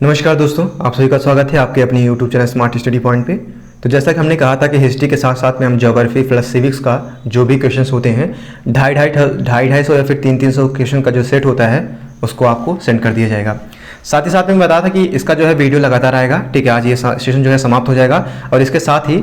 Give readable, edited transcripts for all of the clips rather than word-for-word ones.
नमस्कार दोस्तों, आप सभी का स्वागत है आपके अपने YouTube channel smart study point पे। तो जैसा कि हमने कहा था कि हिस्ट्री के साथ साथ में हम ज्योग्राफी प्लस सिविक्स का जो भी क्वेश्चंस होते हैं 250 या फिर 300 क्वेश्चन का जो सेट होता है उसको आपको सेंड कर दिया जाएगा। साथ ही साथ में बताया था कि इसका जो है वीडियो लगातार आएगा। ठीक है, आज ये सेशन जो है समाप्त हो जाएगा और इसके साथ ही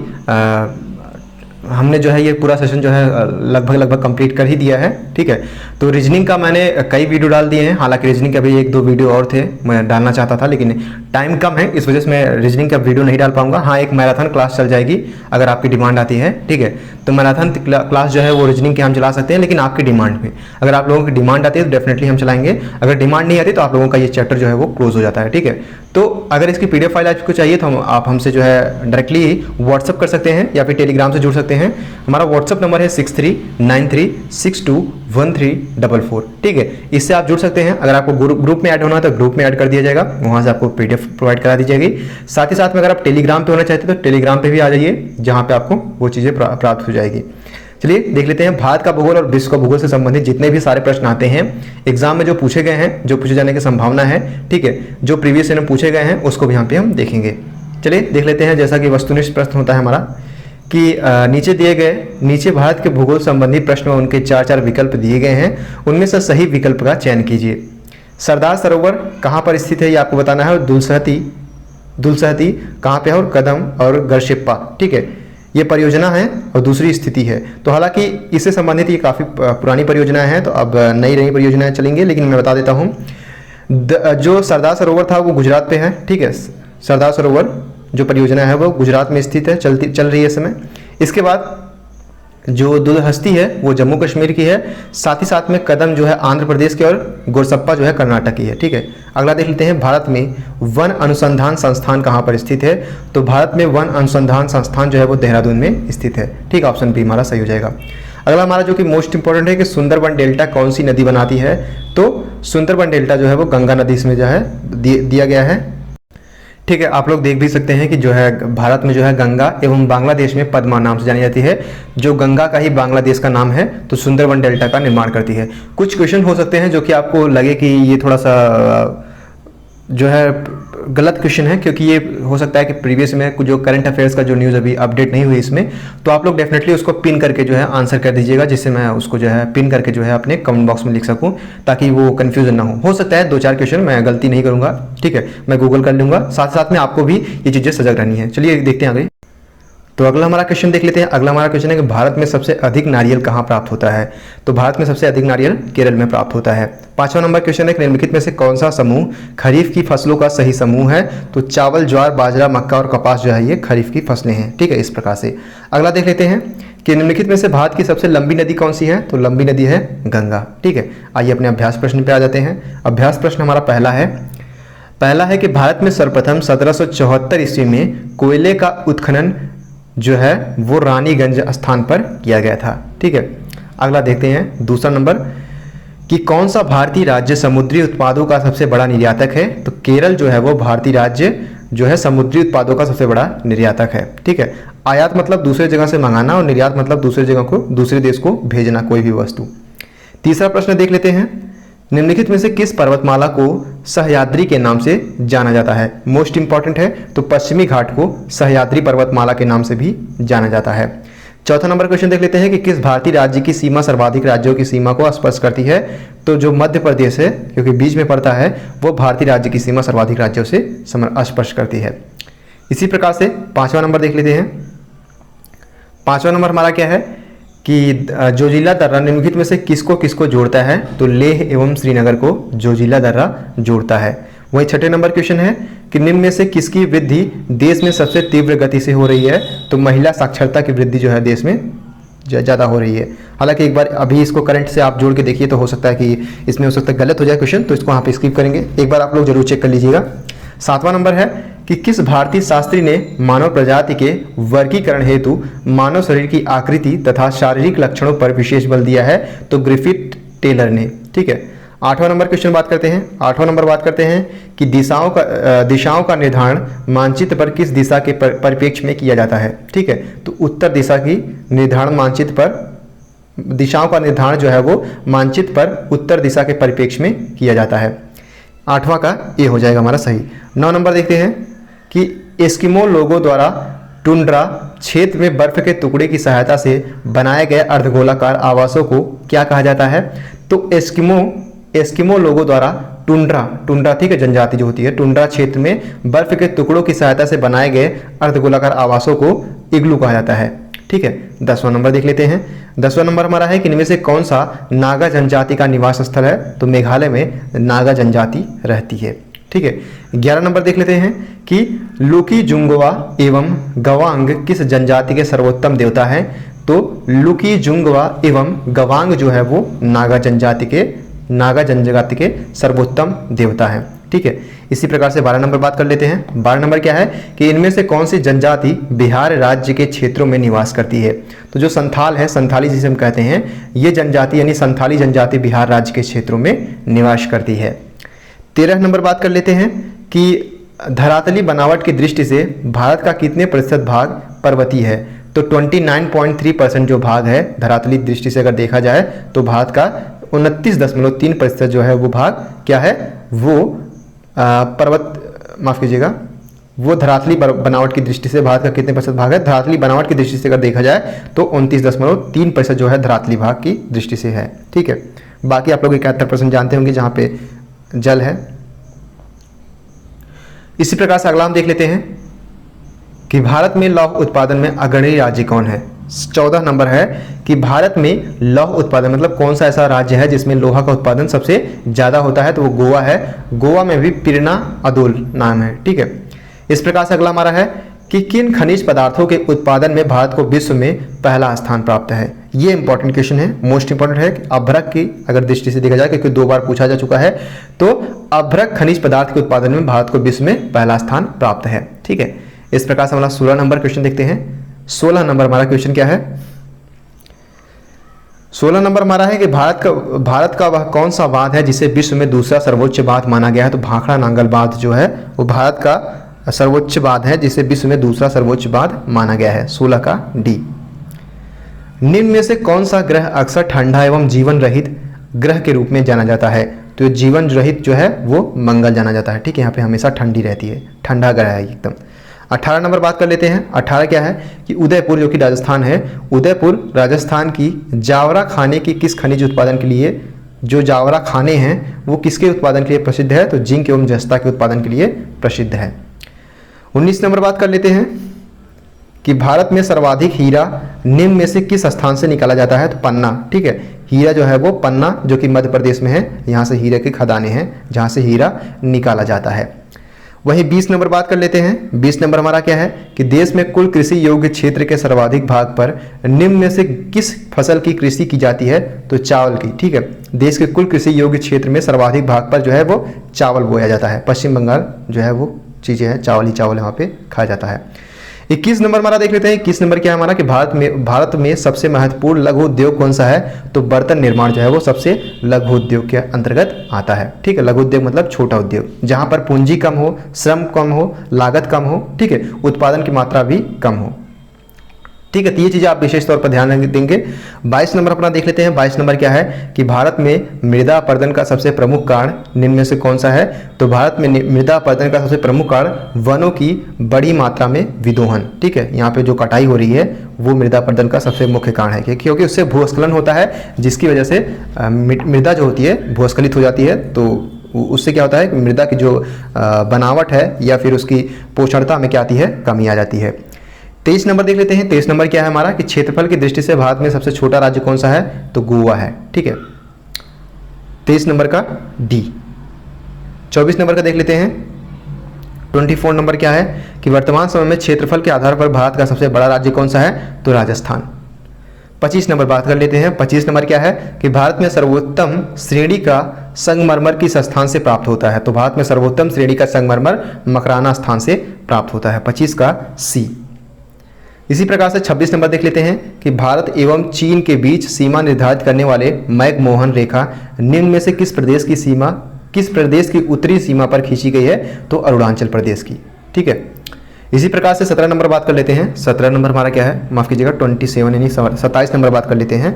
हमने जो है ये पूरा सेशन जो है लगभग कंप्लीट कर ही दिया है। ठीक है, तो रीजनिंग का मैंने कई वीडियो डाल दिए हैं। हालांकि रीजनिंग के अभी 1-2 वीडियो और थे, मैं डालना चाहता था लेकिन टाइम कम है, इस वजह से मैं रीजनिंग का वीडियो नहीं डाल पाऊंगा। हाँ, एक मैराथन क्लास चल जाएगी अगर आपकी डिमांड आती है। ठीक है, तो मैराथन क्लास जो है वो रीजनिंग के हम चला सकते हैं, लेकिन आपकी डिमांड पे। अगर आप लोगों की डिमांड आती है तो डेफिनेटली हम चलाएंगे, अगर डिमांड नहीं आती तो आप लोगों का ये चैप्टर जो है वो क्लोज हो जाता है। ठीक है, तो अगर इसकी PDF फाइल आपको चाहिए तो आप हमसे जो है डायरेक्टली व्हाट्सअप कर सकते हैं या फिर टेलीग्राम से जुड़ सकते हैं। हमारा व्हाट्सअप नंबर है 6393621344। ठीक है, इससे आप जुड़ सकते हैं। अगर आपको ग्रुप में ऐड होना है तो ग्रुप में ऐड कर दिया जाएगा, वहाँ से आपको PDF प्रोवाइड करा दी जाएगी। साथ ही साथ में अगर आप टेलीग्राम पे होना चाहते हैं तो टेलीग्राम पे भी आ जाइए, जहाँ पे आपको वो चीज़ें प्राप्त हो जाएगी। चलिए देख लेते हैं भारत का भूगोल और विश्व का भूगोल से संबंधित जितने भी सारे प्रश्न आते हैं एग्जाम में, जो पूछे गए हैं, जो पूछे जाने की संभावना है। ठीक है, जो प्रीवियस ईयर में पूछे गए हैं उसको भी यहाँ पे हम देखेंगे। चलिए देख लेते हैं। जैसा कि वस्तुनिष्ठ प्रश्न होता है हमारा कि नीचे भारत के भूगोल संबंधी प्रश्न में उनके 4 विकल्प दिए गए हैं, उनमें से सही विकल्प का चयन कीजिए। सरदार सरोवर कहाँ पर स्थित है ये आपको बताना है, और दुलसहती कहाँ पे है, और कदम और गरशिप्पा। ठीक है, ये परियोजना है और दूसरी स्थिति है। तो हालांकि इससे संबंधित ये काफ़ी पुरानी परियोजनाएं हैं, तो अब नई परियोजनाएं चलेंगी, लेकिन मैं बता देता हूँ जो सरदार सरोवर था वो गुजरात पे है। ठीक है, सरदार सरोवर जो परियोजना है वो गुजरात में स्थित है, चल रही है इस समय। इसके बाद जो दुलहस्ती है वो जम्मू कश्मीर की है। साथ ही साथ में कदम जो है आंध्र प्रदेश की, और गोरसप्पा जो है कर्नाटक की है। ठीक है, अगला देख लेते हैं भारत में वन अनुसंधान संस्थान कहाँ पर स्थित है। तो भारत में वन अनुसंधान संस्थान जो है वो देहरादून में स्थित है। ठीक, ऑप्शन बी हमारा सही हो जाएगा। अगला हमारा जो कि मोस्ट इंपॉर्टेंट है कि सुंदरबन डेल्टा कौन सी नदी बनाती है। तो सुंदरबन डेल्टा जो है वो गंगा नदी इसमें जो है दिया गया है। ठीक है, आप लोग देख भी सकते हैं कि जो है भारत में जो है गंगा एवं बांग्लादेश में पद्मा नाम से जानी जाती है। जो गंगा का ही बांग्लादेश का नाम है, तो सुंदरबन डेल्टा का निर्माण करती है। कुछ क्वेश्चन हो सकते हैं जो कि आपको लगे कि ये थोड़ा सा जो है गलत क्वेश्चन है, क्योंकि ये हो सकता है कि प्रीवियस में कुछ जो करंट अफेयर्स का जो न्यूज़ अभी अपडेट नहीं हुई इसमें, तो आप लोग डेफिनेटली उसको पिन करके जो है आंसर कर दीजिएगा, जिससे मैं उसको जो है पिन करके जो है अपने कमेंट बॉक्स में लिख सकूं, ताकि वो कन्फ्यूजन ना हो सकता है 2-4 क्वेश्चन मैं गलती नहीं करूंगा। ठीक है, मैं गूगल कर लूंगा, साथ साथ में आपको भी ये चीज़ें सजग रहनी है। चलिए देखते हैं आगे। तो अगला हमारा क्वेश्चन देख लेते हैं। अगला हमारा क्वेश्चन है कि भारत में सबसे अधिक नारियल कहाँ प्राप्त होता है। तो भारत में सबसे अधिक नारियल केरल में प्राप्त होता है। 5वां नंबर क्वेश्चन है कि निम्नलिखित में से कौन सा समूह खरीफ की फसलों का सही समूह है। तो चावल, ज्वार, बाजरा, मक्का और कपास जो है ये खरीफ की फसलें हैं। ठीक है, इस प्रकार से। अगला देख लेते हैं कि निम्नलिखित में से भारत की सबसे लंबी नदी कौन सी है। तो लंबी नदी है गंगा। ठीक है, आइए अपने अभ्यास प्रश्न पे आ जाते हैं। अभ्यास प्रश्न हमारा पहला है कि भारत में सर्वप्रथम 1774 ईस्वी में कोयले का उत्खनन जो है वो रानीगंज स्थान पर किया गया था। ठीक है, अगला देखते हैं दूसरा नंबर कि कौन सा भारतीय राज्य समुद्री उत्पादों का सबसे बड़ा निर्यातक है। तो केरल जो है वो भारतीय राज्य जो है समुद्री उत्पादों का सबसे बड़ा निर्यातक है। ठीक है, आयात मतलब दूसरे जगह से मंगाना और निर्यात मतलब दूसरे देश को भेजना कोई भी वस्तु। तीसरा प्रश्न देख लेते हैं, निम्नलिखित में से किस पर्वतमाला को सह्याद्री के नाम से जाना जाता है। मोस्ट इंपॉर्टेंट है, तो पश्चिमी घाट को सह्याद्री पर्वतमाला के नाम से भी जाना जाता है। चौथा नंबर क्वेश्चन देख लेते हैं कि किस भारतीय राज्य की सीमा सर्वाधिक राज्यों की सीमा को स्पर्श करती है। तो जो मध्य प्रदेश है, क्योंकि बीच में पड़ता है, वो भारतीय राज्य की सीमा सर्वाधिक राज्यों से स्पर्श करती है। इसी प्रकार से 5वां नंबर देख लेते हैं। 5वां नंबर हमारा क्या है कि जोजिला दर्रा निम्नलिखित में से किसको जोड़ता है। तो लेह एवं श्रीनगर को जोजिला दर्रा जोड़ता है। वही 6ठे नंबर क्वेश्चन है कि निम्न में से किसकी वृद्धि देश में सबसे तीव्र गति से हो रही है। तो महिला साक्षरता की वृद्धि जो है देश में ज़्यादा हो रही है। हालांकि एक बार अभी इसको करंट से आप जोड़ के देखिए तो हो सकता है कि इसमें हो सकता है गलत हो जाए क्वेश्चन, तो इसको यहाँ पे स्किप करेंगे। एक बार आप लोग जरूर चेक कर लीजिएगा। 7वां नंबर है कि किस भारतीय शास्त्री ने मानव प्रजाति के वर्गीकरण हेतु मानव शरीर की आकृति तथा शारीरिक लक्षणों पर विशेष बल दिया है। तो ग्रिफिथ टेलर ने। ठीक है, 8वां नंबर क्वेश्चन बात करते हैं। 8वां नंबर बात करते हैं कि दिशाओं का निर्धारण मानचित्र पर किस दिशा के परिप्रेक्ष्य में किया जाता है। ठीक है, तो उत्तर दिशा की निर्धारण मानचित्र पर, दिशाओं का निर्धारण जो है वो मानचित्र पर उत्तर दिशा के परिप्रेक्ष्य में किया जाता है। 8वां का ए हो जाएगा हमारा सही। 9 नंबर देखते हैं कि एस्किमो लोगों द्वारा टुंड्रा क्षेत्र में बर्फ के टुकड़े की सहायता से बनाए गए अर्धगोलाकार आवासों को क्या कहा जाता है? तो एस्किमो लोगों द्वारा टुंड्रा ठीक है, जनजाति जो होती है, टुंड्रा क्षेत्र में बर्फ के टुकड़ों की सहायता से बनाए गए अर्धगोलाकार आवासों को इग्लू कहा जाता है। ठीक है, 10वां नंबर देख लेते हैं। 10वां नंबर हमारा है कि इनमें से कौन सा नागा जनजाति का निवास स्थल है? तो मेघालय में नागा जनजाति रहती है। ठीक है, 11 नंबर देख लेते हैं कि लुकीजुंगवा एवं गवांग किस जनजाति के सर्वोत्तम देवता हैं? तो लुकीजुंगवा एवं गवांग जो है वो नागा जनजाति के सर्वोत्तम देवता हैं। ठीक है, इसी प्रकार से 12 नंबर बात कर लेते हैं। 12 नंबर क्या है कि इनमें से कौन सी जनजाति बिहार राज्य के क्षेत्रों में निवास करती है? तो जो संथाल है, संथाली जिसे हम कहते हैं, ये जनजाति यानी संथाली जनजाति बिहार राज्य के क्षेत्रों में निवास करती है। 13 नंबर बात कर लेते हैं कि धरातली बनावट की दृष्टि से भारत का कितने प्रतिशत भाग पर्वतीय है? तो 29.3% जो भाग है धरातली दृष्टि से अगर देखा जाए तो भारत का 29.3% जो है वो भाग क्या है, वो वो धरातली बनावट की दृष्टि से भारत का कितने प्रतिशत भाग है? धरातली बनावट की दृष्टि से अगर देखा जाए तो 29.3% जो है धरातली भाग की दृष्टि से है। ठीक है, बाकी आप लोग 71% जानते होंगे जहाँ पे जल है। इसी प्रकार से अगला हम देख लेते हैं कि भारत में लौह उत्पादन में अग्रणी राज्य कौन है? 14 नंबर है कि भारत में लौह उत्पादन मतलब कौन सा ऐसा राज्य है जिसमें लोहा का उत्पादन सबसे ज़्यादा होता है? तो वो गोवा है। गोवा में भी पिरना अदोल नाम है। ठीक है, इस प्रकार से अगला हमारा है कि किन खनिज पदार्थों के उत्पादन में भारत को विश्व में पहला स्थान प्राप्त है? ये इंपॉर्टेंट क्वेश्चन है, मोस्ट इंपॉर्टेंट है। अभ्रक की अगर दृष्टि से देखा जाए, क्योंकि 2 बार पूछा जा चुका है, तो अभ्रक खनिज पदार्थ के उत्पादन में भारत को विश्व में पहला स्थान प्राप्त है। ठीक है, इस प्रकार से हमारा 16 नंबर क्वेश्चन देखते हैं। 16 नंबर हमारा क्वेश्चन क्या है? 16 नंबर हमारा है कि भारत का वह कौन सा बांध है जिसे विश्व में दूसरा सर्वोच्च बांध माना गया है? तो भाखड़ा नांगल बांध जो है वो भारत का सर्वोच्च बांध है जिसे विश्व में दूसरा सर्वोच्च बांध माना गया है। 16 का डी। निम्न में से कौन सा ग्रह अक्सर ठंडा एवं जीवन रहित ग्रह के रूप में जाना जाता है? तो जीवन रहित जो है वो मंगल जाना जाता है। ठीक है, यहाँ पे हमेशा ठंडी रहती है, ठंडा ग्रह है एकदम। 18 नंबर बात कर लेते हैं। 18 क्या है कि उदयपुर जो कि राजस्थान है, उदयपुर राजस्थान की जावरा खाने की किस खनिज उत्पादन के लिए, जो जावरा खाने हैं वो किसके उत्पादन के लिए प्रसिद्ध है? तो जिंक एवं जस्ता के उत्पादन के लिए प्रसिद्ध है। 19 नंबर बात कर लेते हैं कि भारत में सर्वाधिक हीरा निम्न में से किस स्थान से निकाला जाता है? तो पन्ना। ठीक है, हीरा जो है वो पन्ना जो कि मध्य प्रदेश में है, यहाँ से हीरे की खदानें हैं जहाँ से हीरा निकाला जाता है। वही 20 नंबर बात कर लेते हैं। 20 नंबर हमारा क्या है कि देश में कुल कृषि योग्य क्षेत्र के सर्वाधिक भाग पर निम्न में से किस फसल की कृषि की जाती है? तो चावल की। ठीक है, देश के कुल कृषि योग्य क्षेत्र में सर्वाधिक भाग पर जो है वो चावल बोया जाता है। पश्चिम बंगाल जो है वो चीज़ें हैं, चावल ही चावल यहाँ पे खाया जाता है। 21 नंबर हमारा देख लेते हैं। 21 नंबर क्या है हमारा कि भारत में सबसे महत्वपूर्ण लघु उद्योग कौन सा है? तो बर्तन निर्माण जो है वो सबसे लघु उद्योग के अंतर्गत आता है। ठीक है, लघु उद्योग मतलब छोटा उद्योग, जहां पर पूंजी कम हो, श्रम कम हो, लागत कम हो। ठीक है, उत्पादन की मात्रा भी कम हो। ठीक है, तो ये चीज़ें आप विशेष तौर पर ध्यान देंगे। 22 नंबर अपना देख लेते हैं। 22 नंबर क्या है कि भारत में मृदा अपरदन का सबसे प्रमुख कारण निम्न में से कौन सा है? तो भारत में मृदा अपरदन का सबसे प्रमुख कारण वनों की बड़ी मात्रा में विदोहन। ठीक है, यहाँ पे जो कटाई हो रही है वो मृदा अपरदन का सबसे मुख्य कारण है, क्योंकि उससे भूस्खलन होता है, जिसकी वजह से मृदा जो होती है भूस्खलित हो जाती है। तो उससे क्या होता है कि मृदा की जो बनावट है या फिर उसकी पोषणता में क्या आती है, कमी आ जाती है। 23 नंबर देख लेते हैं। 23 नंबर क्या है हमारा कि क्षेत्रफल की दृष्टि से भारत में सबसे छोटा राज्य कौन सा है? तो गोवा है। ठीक है, 23 नंबर का डी। 24 नंबर का देख लेते हैं। 24 नंबर क्या है कि वर्तमान समय में क्षेत्रफल के आधार पर भारत का सबसे बड़ा राज्य कौन सा है? तो राजस्थान। 25 नंबर बात कर लेते हैं। 25 नंबर क्या है कि भारत में सर्वोत्तम श्रेणी का संगमरमर किस स्थान से प्राप्त होता है? तो भारत में सर्वोत्तम श्रेणी का संगमरमर मकराना स्थान से प्राप्त होता है। 25 का सी। इसी प्रकार से 26 नंबर देख लेते हैं कि भारत एवं चीन के बीच सीमा निर्धारित करने वाले मैकमोहन रेखा निम्न में से किस प्रदेश की उत्तरी सीमा पर खींची गई है? तो अरुणाचल प्रदेश की। ठीक है, इसी प्रकार से 17 नंबर बात कर लेते हैं। 17 नंबर हमारा क्या है, माफ कीजिएगा 27 यानी 27 नंबर बात कर लेते हैं।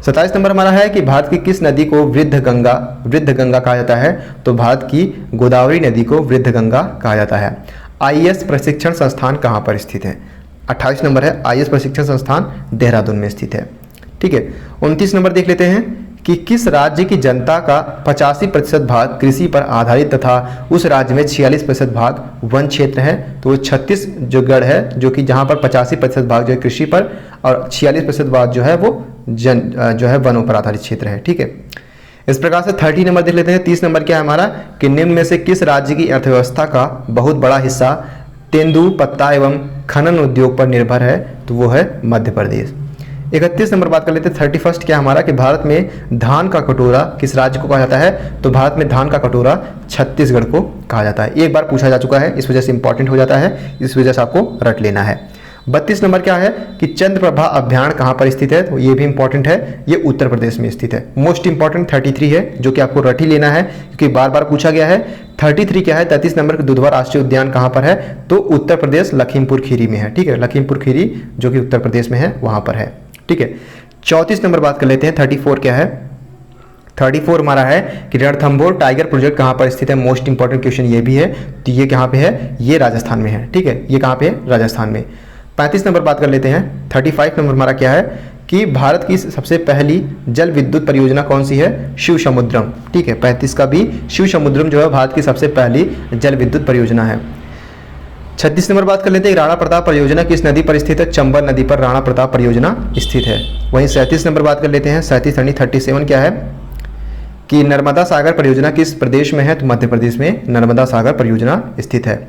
27 नंबर हमारा है कि भारत की किस नदी को वृद्ध गंगा कहा जाता है? तो भारत की गोदावरी नदी को वृद्ध गंगा कहा जाता है। आईएएस प्रशिक्षण संस्थान कहाँ पर स्थित है? 28 नंबर है, आईएएस प्रशिक्षण संस्थान देहरादून में स्थित है। ठीक है। 29 नंबर देख लेते हैं कि किस राज्य की जनता का 85% भाग कृषि पर आधारित तथा उस राज्य में 46% भाग वन क्षेत्र है? तो वो छत्तीसगढ़ है, जो कि जहाँ पर 85% भाग जो है कृषि पर और 46% भाग जो है वो जो है वनों पर आधारित क्षेत्र है। ठीक है। इस प्रकार से 30 नंबर देख लेते हैं। 30 नंबर क्या है हमारा कि निम्न में से किस राज्य की अर्थव्यवस्था का बहुत बड़ा हिस्सा तेंदुपत्ता एवं खनन उद्योग पर निर्भर है? तो वो है मध्य प्रदेश। 31 नंबर बात कर लेते हैं। 31 क्या हमारा कि भारत में धान का कटोरा किस राज्य को कहा जाता है? तो भारत में धान का कटोरा छत्तीसगढ़ को कहा जाता है। एक बार पूछा जा चुका है, इस वजह से इंपॉर्टेंट हो जाता है, इस वजह से आपको रट लेना है। 32 नंबर क्या है कि चंद्रप्रभा अभ्यारण्य कहाँ पर स्थित है? तो ये भी इंपॉर्टेंट है, ये उत्तर प्रदेश में स्थित है। मोस्ट इंपॉर्टेंट 33 है, जो कि आपको रट ही लेना है क्योंकि बार बार पूछा गया है। 33 क्या है? 33 नंबर का दुधवा राष्ट्रीय उद्यान कहाँ पर है? तो उत्तर प्रदेश लखीमपुर खीरी में है। ठीक है, लखीमपुर खीरी जो कि उत्तर प्रदेश में है वहाँ पर है। ठीक है। 34 नंबर बात कर लेते हैं। 34 क्या है? 34 हमारा है कि रणथंभौर टाइगर प्रोजेक्ट कहाँ पर स्थित है? मोस्ट इंपॉर्टेंट क्वेश्चन ये भी है। तो ये कहाँ पे है? ये राजस्थान में है। ठीक है, ये कहाँ पे है? राजस्थान में। 35 नंबर बात कर लेते हैं। 35 नंबर हमारा क्या है कि भारत की सबसे पहली जल विद्युत परियोजना कौन सी है? शिव समुद्रम। ठीक है, 35 का भी शिव समुद्रम जो है भारत की सबसे पहली जल विद्युत परियोजना है। 36 नंबर बात कर लेते हैं। राणा प्रताप परियोजना किस नदी पर स्थित है? चंबल नदी पर राणा प्रताप परियोजना स्थित है। वहीं 37 नंबर बात कर लेते हैं। 37 क्या है कि नर्मदा सागर परियोजना किस प्रदेश में है? तो मध्य प्रदेश में नर्मदा सागर परियोजना स्थित है।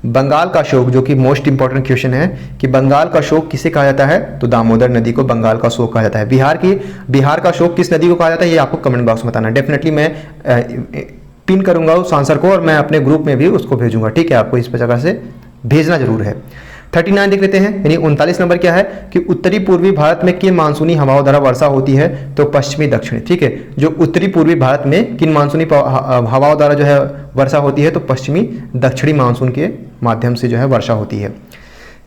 बंगाल का अशोक, जो कि मोस्ट इंपॉर्टेंट क्वेश्चन है कि बंगाल का अशोक किसे कहा जाता है? तो दामोदर नदी को बंगाल का अशोक कहा जाता है। बिहार का अशोक किस नदी को कहा जाता है? ये आपको कमेंट बॉक्स में बताना। डेफिनेटली मैं पिन करूंगा उस आंसर को और मैं अपने ग्रुप में भी उसको भेजूंगा। ठीक है, आपको इस प्रकार से भेजना जरूर है। 39 देख लेते हैं। यानी 39 नंबर क्या है कि उत्तरी पूर्वी भारत में किन मानसूनी हवाओं द्वारा वर्षा होती है? तो पश्चिमी दक्षिणी। ठीक है, जो उत्तरी पूर्वी भारत में किन मानसूनी हवाओं द्वारा जो है वर्षा होती है? तो पश्चिमी दक्षिणी मानसून के माध्यम से जो है वर्षा होती है।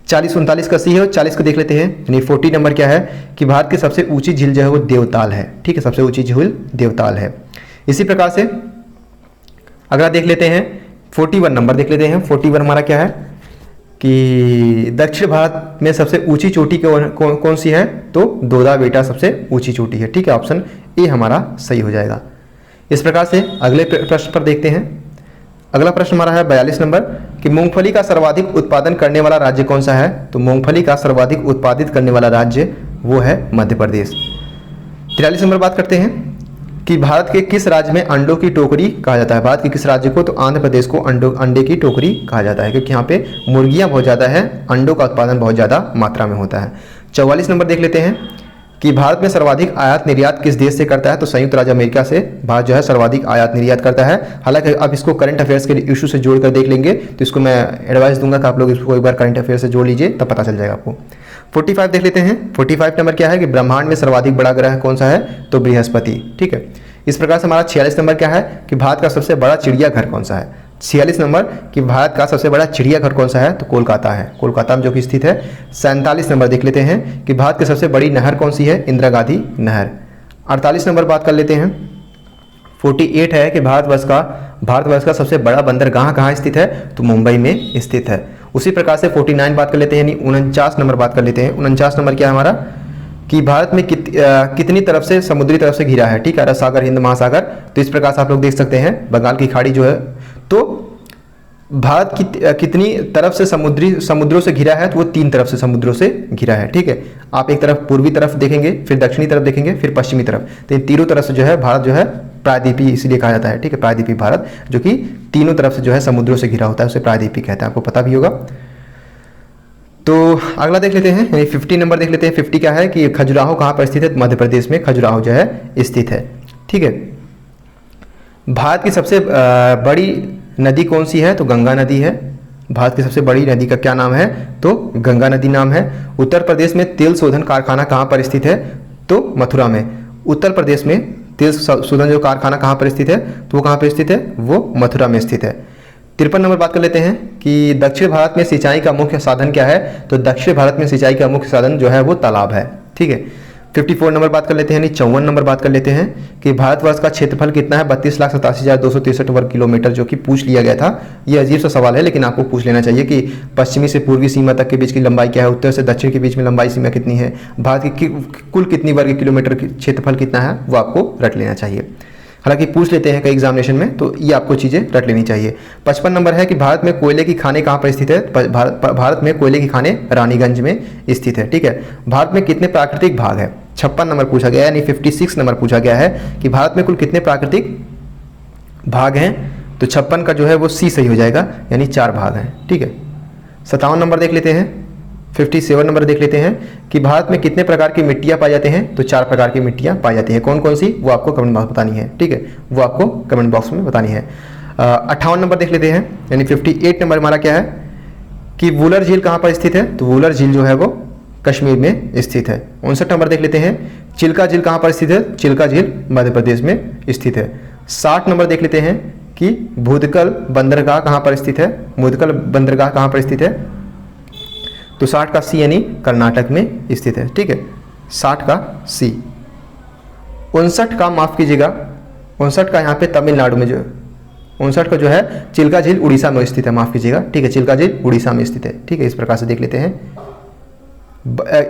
40-39 का सी है। 40 को देख लेते हैं। यानी 40 नंबर क्या है कि भारत की सबसे ऊंची झील जो है वो देवताल है। ठीक है, सबसे ऊंची झील देवताल है। इसी प्रकार से अगला देख लेते हैं 41 नंबर देख लेते हैं। 41 हमारा क्या है कि दक्षिण भारत में सबसे ऊंची चोटी कौन सी है? तो दोदा बेटा सबसे ऊंची चोटी है। ठीक है, ऑप्शन ए हमारा सही हो जाएगा। इस प्रकार से अगले प्रश्न पर देखते हैं। अगला प्रश्न हमारा है 42 नंबर कि मूंगफली का सर्वाधिक उत्पादन करने वाला राज्य कौन सा है? तो मूंगफली का सर्वाधिक उत्पादित करने वाला राज्य वो है मध्य प्रदेश। 43 नंबर बात करते हैं कि भारत के किस राज्य में अंडों की टोकरी कहा जाता है? भारत के किस राज्य को? तो आंध्र प्रदेश को अंडे की टोकरी कहा जाता है क्योंकि यहाँ पे मुर्गियाँ बहुत ज़्यादा है, अंडों का उत्पादन बहुत ज़्यादा मात्रा में होता है। 44 नंबर देख लेते हैं कि भारत में सर्वाधिक आयात निर्यात किस देश से करता है? तो संयुक्त राज्य अमेरिका से भारत जो है सर्वाधिक आयात निर्यात करता है। हालांकि अब इसको करंट अफेयर्स के इशू से जोड़कर देख लेंगे, तो इसको मैं एडवाइस दूंगा कि आप लोग इसको एक बार करंट अफेयर्स से जोड़ लीजिए, तब पता चल जाएगा आपको। 45 देख लेते हैं। 45 नंबर क्या है कि ब्रह्मांड में सर्वाधिक बड़ा ग्रह कौन सा है? तो बृहस्पति। ठीक है, इस प्रकार से हमारा 46 नंबर क्या है कि भारत का सबसे बड़ा चिड़ियाघर कौन सा है? 46 नंबर कि भारत का सबसे बड़ा चिड़ियाघर कौन सा है? तो कोलकाता है, कोलकाता में जो कि स्थित है। 47 नंबर देख लेते हैं कि भारत की सबसे बड़ी नहर कौन सी है? इंदिरा गांधी नहर। 48 नंबर बात कर लेते हैं। 48 है कि भारतवर्ष का सबसे बड़ा बंदरगाह कहाँ स्थित है? तो मुंबई में स्थित है। उसी प्रकार से 49 बात कर लेते हैं, यानी 49 नंबर बात कर लेते हैं। 49 नंबर क्या है हमारा कि भारत में कितनी तरफ से समुद्री तरफ से घिरा है? ठीक है, अरब सागर, हिंद महासागर। तो इस प्रकार से आप लोग देख सकते हैं बंगाल की खाड़ी जो है, तो भारत कितनी तरफ से समुद्रों से घिरा है? तो वो 3 तरफ से समुद्रों से घिरा है। ठीक है, आप एक तरफ पूर्वी तरफ देखेंगे, फिर दक्षिणी तरफ देखेंगे, फिर पश्चिमी तरफ, तो इन तीनों तरफ से जो है भारत जो है प्रायद्वीपी इसलिए कहा जाता है। ठीक है, प्रायद्वीपी भारत जो कि तीनों तरफ से जो है समुद्रों से घिरा होता है, उसे प्रायद्वीपी कहते हैं, आपको पता भी होगा। तो अगला देख लेते हैं, यानी 50 नंबर देख लेते हैं। 50 क्या है कि खजुराहो कहाँ पर स्थित है? मध्य प्रदेश में खजुराहो जो है स्थित है। ठीक है, भारत की सबसे बड़ी नदी कौन सी है? तो गंगा नदी है। भारत की सबसे बड़ी नदी का क्या नाम है? तो गंगा नदी नाम है। उत्तर प्रदेश में तेल शोधन कारखाना कहाँ पर स्थित है? तो मथुरा में। उत्तर प्रदेश में तेल शोधन जो कारखाना कहाँ पर स्थित है? तो वो कहाँ पर स्थित है? वो मथुरा में स्थित है। 53 नंबर बात कर लेते हैं कि दक्षिण भारत में सिंचाई का मुख्य साधन क्या है? तो दक्षिण भारत में सिंचाई का मुख्य साधन जो है वो तालाब है। ठीक है, 54 नंबर बात कर लेते हैं, यानी 54 नंबर बात कर लेते हैं कि भारतवर्ष का क्षेत्रफल कितना है, 32,87,263 वर्ग किलोमीटर, जो कि पूछ लिया गया था। ये अजीब सा सवाल है, लेकिन आपको पूछ लेना चाहिए कि पश्चिमी से पूर्वी सीमा तक के बीच की लंबाई क्या है, उत्तर से दक्षिण के बीच में लंबाई सीमा कितनी है, भारत की कुल कितनी वर्ग किलोमीटर क्षेत्रफल कितना है, वो आपको रट लेना चाहिए। हालांकि पूछ लेते हैं कई एग्जामिनेशन में, तो ये आपको चीज़ें रट लेनी चाहिए। 55 नंबर है कि भारत में कोयले की खानें कहाँ पर स्थित है, भारत में कोयले की खानें रानीगंज में स्थित है। ठीक है। भारत में कितने प्राकृतिक भाग है, 56 नंबर पूछा गया है, यानी 56 नंबर पूछा गया है कि भारत में कुल कितने प्राकृतिक भाग हैं, तो 56 का जो है वो सी सही हो जाएगा, यानी 4 भाग हैं। ठीक है। 57 नंबर देख लेते हैं, 57 नंबर देख लेते हैं कि भारत में कितने प्रकार की मिट्टियाँ पाई जाती हैं, तो 4 प्रकार की मिट्टियाँ पाई जाती हैं। कौन कौन सी, वो आपको कमेंट बॉक्स बतानी है। ठीक है, वो आपको कमेंट बॉक्स में बतानी है। 58 नंबर देख लेते हैं, यानी 58 नंबर हमारा क्या है कि वुलर झील कहाँ पर स्थित है, तो वुलर झील जो है वो कश्मीर में स्थित है। 59 नंबर देख लेते हैं, चिल्का झील कहाँ पर स्थित है, चिल्का झील मध्य प्रदेश में स्थित है। 60 नंबर देख लेते हैं कि भूतकल बंदरगाह कहाँ पर स्थित है, भूतकल बंदरगाह कहाँ पर स्थित है, तो 60 का सी यानी कर्नाटक में स्थित है। ठीक है, 60 का सी। 59 का माफ़ कीजिएगा, 59 का यहाँ पे तमिलनाडु में, जो 59 का जो है चिल्का झील उड़ीसा में स्थित है, माफ़ कीजिएगा। ठीक है, चिल्का झील उड़ीसा में स्थित है। ठीक है, इस प्रकार से देख लेते हैं।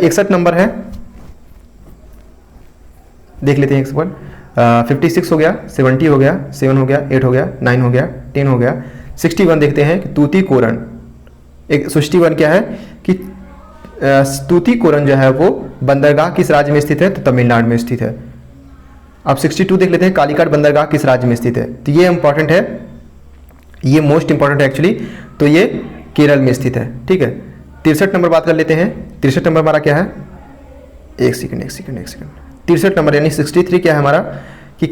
61 नंबर है, देख लेते हैं 61। 56 हो गया, 70 हो गया, 7 हो गया, 8 हो गया, 9 हो गया, 10 हो गया। 61 देखते हैं कि तूतीकोरन, एक 61 क्या है कि तूतीकोरन जो है वो बंदरगाह किस राज्य में स्थित है, तो तमिलनाडु में स्थित है। अब 62 देख लेते हैं, कालीकट बंदरगाह किस राज्य में स्थित है, तो ये इंपॉर्टेंट है, ये मोस्ट इंपॉर्टेंट है एक्चुअली, तो ये केरल में स्थित है। ठीक है। 63 नंबर बात कर लेते हैं। 63 नंबर हमारा क्या है, एक सेकंड 63 नंबर यानी 63 क्या है हमारा कि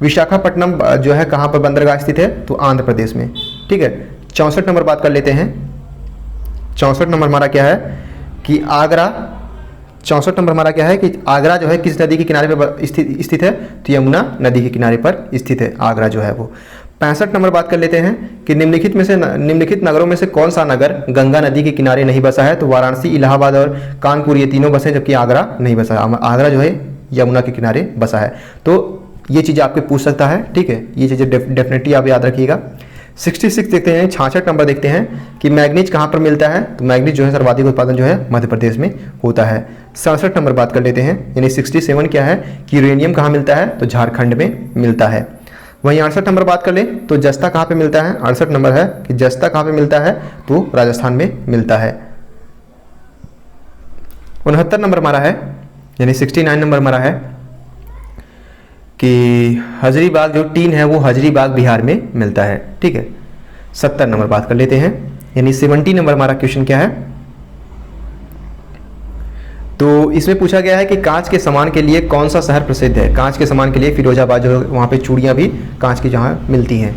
विशाखापट्टनम जो है कहाँ पर बंदरगाह स्थित है, तो आंध्र प्रदेश में। ठीक है। 64 नंबर बात कर लेते हैं। 64 नंबर हमारा क्या है कि आगरा, 64 नंबर हमारा क्या है कि आगरा जो है किस नदी के किनारे पर स्थित है, तो यमुना नदी के किनारे पर स्थित है आगरा जो है वो। 65 नंबर बात कर लेते हैं कि निम्नलिखित नगरों में से कौन सा नगर गंगा नदी के किनारे नहीं बसा है, तो वाराणसी, इलाहाबाद और कानपुर ये तीनों बसे, जबकि आगरा नहीं बसा है। आगरा जो है यमुना के किनारे बसा है। तो ये चीज़ें आपके पूछ सकता है। ठीक है, ये चीज़ें डेफिनेटली आप याद रखिएगा। 66 देखते हैं, 66 नंबर देखते हैं कि मैग्नीज कहाँ पर मिलता है, तो मैग्नीज जो है सर्वाधिक उत्पादन जो है मध्य प्रदेश में होता है। 67 नंबर बात कर लेते हैं, यानी 67 क्या है कि यूरेनियम कहाँ मिलता है, तो झारखंड में मिलता है। वहीं 68 नंबर बात कर लें तो जस्ता कहाँ पे मिलता है, 68 नंबर है कि जस्ता कहाँ पे मिलता है, तो राजस्थान में मिलता है। 69 नंबर हमारा है, यानी 69 नंबर हमारा है कि हजरीबाग जो टीन है वो हजरीबाग बिहार में मिलता है। ठीक है। 70 नंबर बात कर लेते हैं, यानी 70 नंबर हमारा क्वेश्चन क्या है, तो इसमें पूछा गया है कि कांच के सामान के लिए कौन सा शहर प्रसिद्ध है। कांच के सामान के लिए फिरोजाबाद, जो वहाँ पे चूड़ियाँ भी कांच की जहाँ मिलती हैं।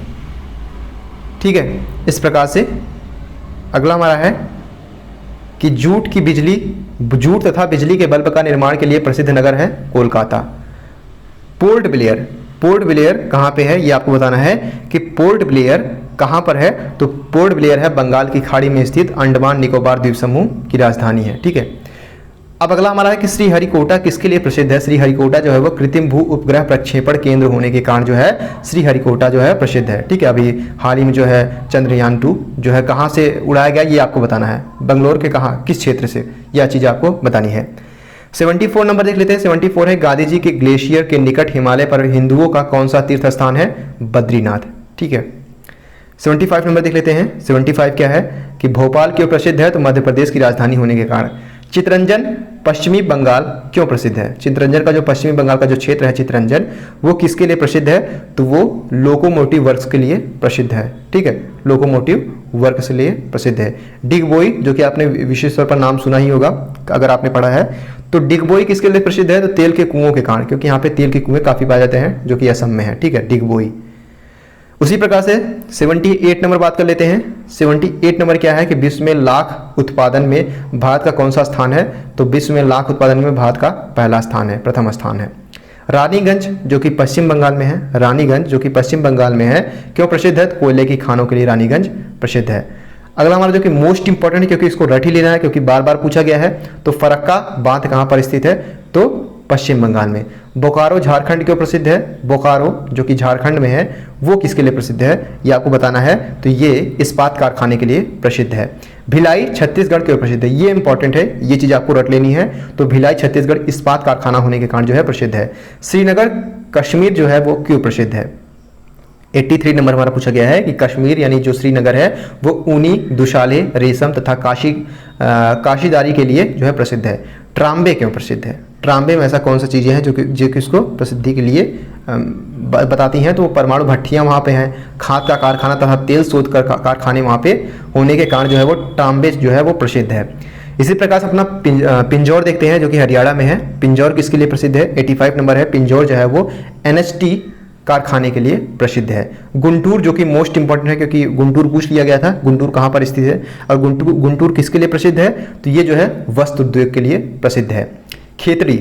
ठीक है, इस प्रकार से अगला हमारा है कि जूट तथा बिजली के बल्ब का निर्माण के लिए प्रसिद्ध नगर है कोलकाता। पोर्ट ब्लेयर कहाँ पे है, ये आपको बताना है कि पोर्ट ब्लेयर कहाँ पर है, तो पोर्ट ब्लेयर है बंगाल की खाड़ी में स्थित अंडमान निकोबार द्वीप समूह की राजधानी है। ठीक है। अब अगला हमारा है कि श्रीहरिकोटा किसके लिए प्रसिद्ध है। श्रीहरिकोटा जो है वो कृत्रिम भू उपग्रह प्रक्षेपण केंद्र होने के कारण जो है श्रीहरिकोटा जो है प्रसिद्ध है। ठीक है। अभी हाल ही में जो है चंद्रयान 2 जो है कहाँ से उड़ाया गया, ये आपको बताना है, बंगलोर के कहाँ, किस क्षेत्र से, यह चीज़ आपको बतानी है। 74 नंबर देख लेते हैं। 74 है गांधी जी के ग्लेशियर के निकट हिमालय पर हिंदुओं का कौन सा तीर्थ स्थान है, बद्रीनाथ। ठीक है। 75 नंबर देख लेते हैं। 75 क्या है कि भोपाल क्यों प्रसिद्ध है, तो मध्य प्रदेश की राजधानी होने के कारण। चितरंजन पश्चिमी बंगाल क्यों प्रसिद्ध है। चितरंजन का जो पश्चिमी बंगाल का जो क्षेत्र है चितरंजन, वो किसके लिए प्रसिद्ध है, तो वो लोकोमोटिव वर्क्स के लिए प्रसिद्ध है। ठीक है, लोकोमोटिव वर्क्स के लिए प्रसिद्ध है। डिगबोई जो कि आपने विशेष तौर पर नाम सुना ही होगा अगर आपने पढ़ा है, तो डिगबोई किसके लिए प्रसिद्ध है, तो तेल के कुओं के कारण, क्योंकि यहाँ पे तेल के कुएं काफ़ी पाए जाते हैं जो कि असम में है। ठीक है, डिगबोई। उसी प्रकार से 78 नंबर बात कर लेते हैं। 78 नंबर क्या है कि विश्व में लाख उत्पादन में भारत का कौन सा स्थान है, तो विश्व में लाख उत्पादन में भारत का पहला स्थान है, प्रथम स्थान है। रानीगंज जो कि पश्चिम बंगाल में है, रानीगंज जो कि पश्चिम बंगाल में है, क्यों प्रसिद्ध है, कोयले की खानों के लिए रानीगंज प्रसिद्ध है। अगला हमारा जो कि मोस्ट इंपॉर्टेंट है, क्योंकि इसको रट ही लेना है क्योंकि बार बार पूछा गया है, तो फरक्का बांध कहाँ पर स्थित है, तो पश्चिम बंगाल में। बोकारो झारखंड क्यों प्रसिद्ध है, बोकारो जो कि झारखंड में है वो किसके लिए प्रसिद्ध है, ये आपको बताना है, तो ये इस्पात कारखाने के लिए प्रसिद्ध है। भिलाई छत्तीसगढ़ क्यों प्रसिद्ध है, ये इंपॉर्टेंट है, ये चीज़ आपको रट लेनी है। तो भिलाई छत्तीसगढ़ इस्पात कारखाना होने के कारण जो है प्रसिद्ध है। श्रीनगर कश्मीर जो है वो क्यों प्रसिद्ध है, 83 नंबर हमारा पूछा गया है कि कश्मीर यानी जो श्रीनगर है वो ऊनी, दुशाले, रेशम तथा काशीदारी के लिए जो है प्रसिद्ध है। ट्राम्बे क्यों प्रसिद्ध है, ट्राम्बे में ऐसा कौन सा चीज़ें हैं जो कि इसको प्रसिद्धि के लिए बताती हैं, तो परमाणु भट्टियाँ वहाँ पे हैं, खाद का कारखाना तथा तेल शोध कारखाने वहाँ पे होने के कारण जो है वो ट्राम्बे जो है वो प्रसिद्ध है। इसी प्रकार से अपना पिंजौर देखते हैं जो कि हरियाणा में है। पिंजौर किसके लिए प्रसिद्ध है, 85 नंबर है। पिंजौर जो है वो NHT कारखाने के लिए प्रसिद्ध है। गुंटूर जो कि मोस्ट इंपॉर्टेंट है क्योंकि गुंटूर पूछ लिया गया था, गुंटूर कहाँ पर स्थित है और गुंटूर किसके लिए प्रसिद्ध है, तो ये जो है वस्त्र उद्योग के लिए प्रसिद्ध है। खेतड़ी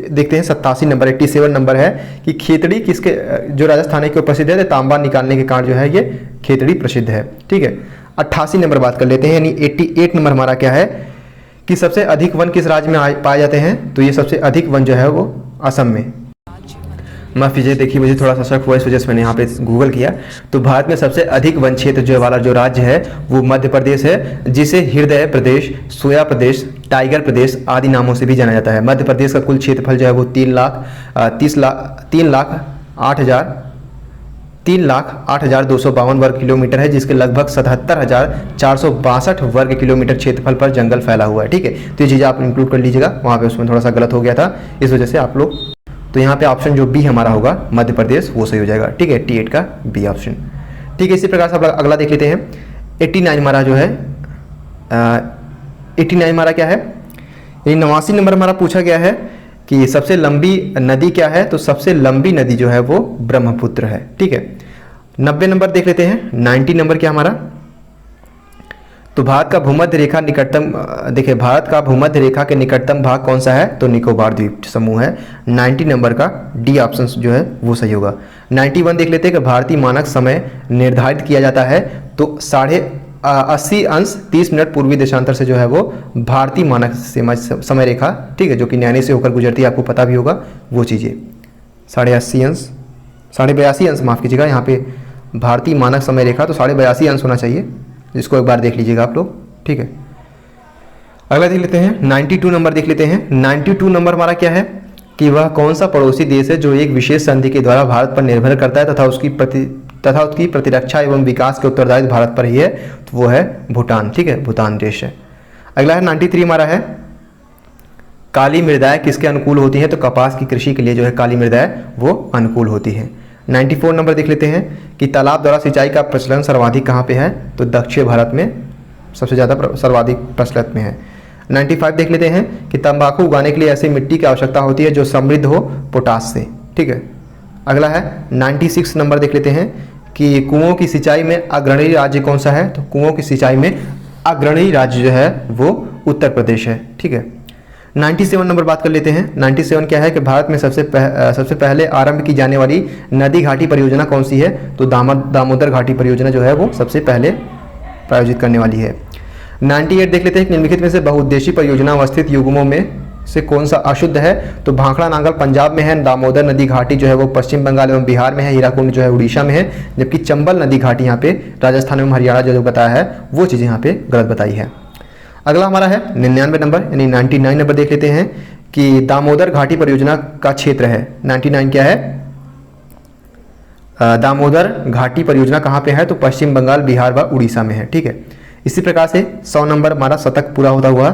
देखते हैं 87 नंबर, 87 नंबर है कि खेतड़ी किसके जो राजस्थान है क्यों प्रसिद्ध है, तो तांबा निकालने के कारण जो है ये खेतड़ी प्रसिद्ध है। ठीक है, 88 नंबर बात कर लेते हैं, यानी 88 नंबर हमारा क्या है कि सबसे अधिक वन किस राज्य में पाए जाते हैं, तो ये सबसे अधिक वन जो है वो असम में। माफ़ कीजिए, देखिए मुझे थोड़ा सा शक हुआ, इस वजह से मैंने यहाँ पे गूगल किया। तो भारत में सबसे अधिक वन क्षेत्र जो वाला जो राज्य है वो मध्य प्रदेश है, जिसे हृदय प्रदेश, सोया प्रदेश, टाइगर प्रदेश आदि नामों से भी जाना जाता है। मध्य प्रदेश का कुल क्षेत्रफल जो है वो 3,08,252 वर्ग किलोमीटर है, जिसके लगभग 77,462 वर्ग किलोमीटर क्षेत्रफल पर जंगल फैला हुआ है। ठीक है, तो ये चीज़ आप इंक्लूड कर लीजिएगा, वहाँ पे उसमें थोड़ा सा गलत हो गया था, इस वजह से आप लोग, तो यहाँ पे ऑप्शन जो बी हमारा होगा मध्य प्रदेश वो सही हो जाएगा। ठीक है, 88 का बी ऑप्शन। ठीक है, इसी प्रकार से अगला देख लेते हैं। 89 हमारा जो है 89 हमारा क्या है, 89 नंबर हमारा पूछा गया है कि सबसे लंबी नदी क्या है, तो सबसे लंबी नदी जो है वो ब्रह्मपुत्र है। ठीक है, 90 नंबर देख लेते हैं। 90 नंबर क्या हमारा, तो भारत का भूमध्य रेखा निकटतम, देखिए भारत का भूमध्य रेखा के निकटतम भाग कौन सा है, तो निकोबार द्वीप समूह है। 90 नंबर का डी ऑप्शन जो है वो सही होगा। 91 देख लेते हैं कि भारतीय मानक समय निर्धारित किया जाता है, तो 80°30' पूर्वी देशांतर से जो है वो भारतीय मानक समय रेखा, ठीक है, जो कि न्याय से होकर गुजरती है, आपको पता भी होगा वो चीज़ें। 82.5 माफ़ कीजिएगा, यहाँ पे भारतीय मानक समय रेखा तो 82.5 होना चाहिए, जिसको एक बार देख लीजिएगा आप लोग। ठीक है, अगला देख लेते हैं। 92 नंबर देख लेते हैं। 92 नंबर हमारा क्या है कि वह कौन सा पड़ोसी देश है जो एक विशेष संधि के द्वारा भारत पर निर्भर करता है तथा उसकी प्रतिरक्षा एवं विकास के उत्तरदायित्व भारत पर ही है, तो वो है भूटान। ठीक है, भूटान देश है। अगला है 93 हमारा है, काली मृदाएं किसके अनुकूल होती हैं, तो कपास की कृषि के लिए जो है काली मृदाएं वो अनुकूल होती हैं। 94 नंबर देख लेते हैं कि तालाब द्वारा सिंचाई का प्रचलन सर्वाधिक कहाँ पे है, तो दक्षिण भारत में सबसे ज़्यादा सर्वाधिक प्रचलित में है। 95 देख लेते हैं कि तंबाकू उगाने के लिए ऐसी मिट्टी की आवश्यकता होती है जो समृद्ध हो पोटाश से। ठीक है, अगला है 96 नंबर देख लेते हैं कि कुओं की सिंचाई में अग्रणी राज्य कौन सा है, तो कुओं की सिंचाई में अग्रणी राज्य जो है वो उत्तर प्रदेश है। ठीक है, 97 नंबर बात कर लेते हैं। 97 क्या है कि भारत में सबसे पहले आरंभ की जाने वाली नदी घाटी परियोजना कौन सी है, तो दामोदर घाटी परियोजना जो है वो सबसे पहले प्रायोजित करने वाली है। 98 देख लेते हैं कि निम्नलिखित में से बहुउद्देशीय परियोजना अवस्थित युग्मों में से कौन सा अशुद्ध है, तो भाखड़ा नांगल पंजाब में है, दामोदर नदी घाटी जो है वो पश्चिम बंगाल एवं बिहार में है, हीराकुंड जो है उड़ीसा में है, जबकि चंबल नदी घाटी यहाँ पे राजस्थान एवं हरियाणा जो बताया है वो चीज़ें यहाँ पे गलत बताई है। अगला हमारा है 99 नंबर, यानी 99 नंबर देख लेते हैं कि दामोदर घाटी परियोजना का क्षेत्र है। 99 क्या है, दामोदर घाटी परियोजना कहाँ पे है, तो पश्चिम बंगाल, बिहार व उड़ीसा में है। ठीक है, इसी प्रकार से 100 नंबर हमारा शतक पूरा होता हुआ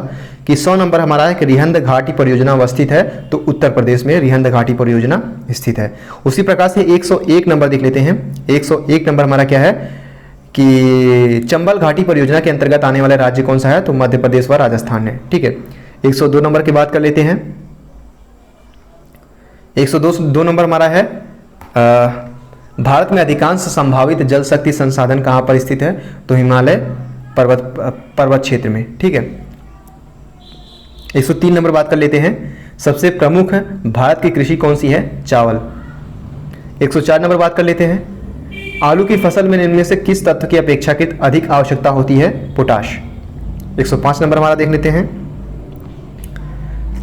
कि 100 नंबर हमारा है कि रिहंद घाटी परियोजना अवस्थित है, तो उत्तर प्रदेश में रिहंद घाटी परियोजना स्थित है। उसी प्रकार से 101 नंबर देख लेते हैं। 101 नंबर हमारा क्या है कि चंबल घाटी परियोजना के अंतर्गत आने वाला राज्य कौन सा है, तो मध्य प्रदेश व राजस्थान है। ठीक है, 102 नंबर की बात कर लेते हैं। 102 नंबर हमारा है भारत में अधिकांश संभावित जल शक्ति संसाधन कहाँ पर स्थित है, तो हिमालय पर्वत क्षेत्र में। ठीक है, 103 नंबर बात कर लेते हैं। सबसे प्रमुख भारत की कृषि कौन सी है, चावल। 104 नंबर बात कर लेते हैं आलू की फसल में इनमें से किस तत्व की अपेक्षाकृत अधिक आवश्यकता होती है? पोटाश। 105 नंबर हमारा देख लेते हैं।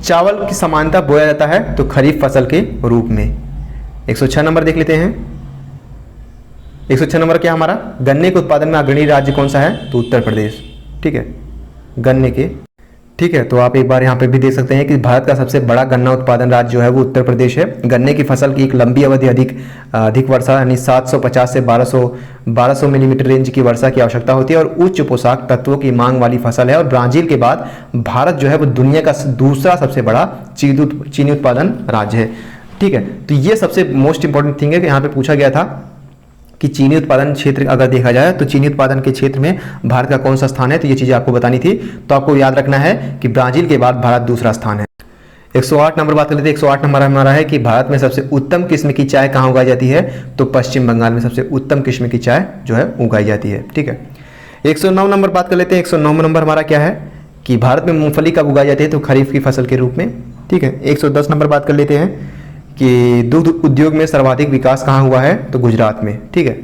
चावल की समानता बोया जाता है तो खरीफ फसल के रूप में। 106 नंबर देख लेते हैं। 106 नंबर क्या हमारा? गन्ने के उत्पादन में अग्रणी राज्य कौन सा है? तो उत्तर प्रदेश। ठीक है, गन्ने के। ठीक है, तो आप एक बार यहाँ पे भी देख सकते हैं कि भारत का सबसे बड़ा गन्ना उत्पादन राज्य जो है वो उत्तर प्रदेश है। गन्ने की फसल की एक लंबी अवधि अधिक वर्षा यानी 750 से 1200 मिलीमीटर रेंज की वर्षा की आवश्यकता होती है और उच्च पोषक तत्वों की मांग वाली फसल है। और ब्राजील के बाद भारत जो है वो दुनिया का दूसरा सबसे बड़ा चीनी उत्पादन राज्य है। ठीक है, तो ये सबसे मोस्ट इंपॉर्टेंट थिंग है कि यहाँ पे पूछा गया था कि चीनी उत्पादन क्षेत्र अगर देखा जाए तो चीनी उत्पादन के क्षेत्र में भारत का कौन सा स्थान है, तो ये चीज़ें आपको बतानी थी। तो आपको याद रखना है कि ब्राजील के बाद भारत दूसरा स्थान है। 108 नंबर बात कर लेते हैं। 108 नंबर हमारा है कि भारत में सबसे उत्तम किस्म की चाय कहाँ उगाई जाती है? तो पश्चिम बंगाल में सबसे उत्तम किस्म की चाय जो है उगाई जाती है। ठीक है, 109 नंबर बात कर लेते हैं। 109 नंबर हमारा क्या है कि भारत में मूंगफली कब उगाई जाती है? तो खरीफ की फसल के रूप में। ठीक है, 110 नंबर बात कर लेते हैं कि दूध उद्योग में सर्वाधिक विकास कहाँ हुआ है? तो गुजरात में। ठीक है,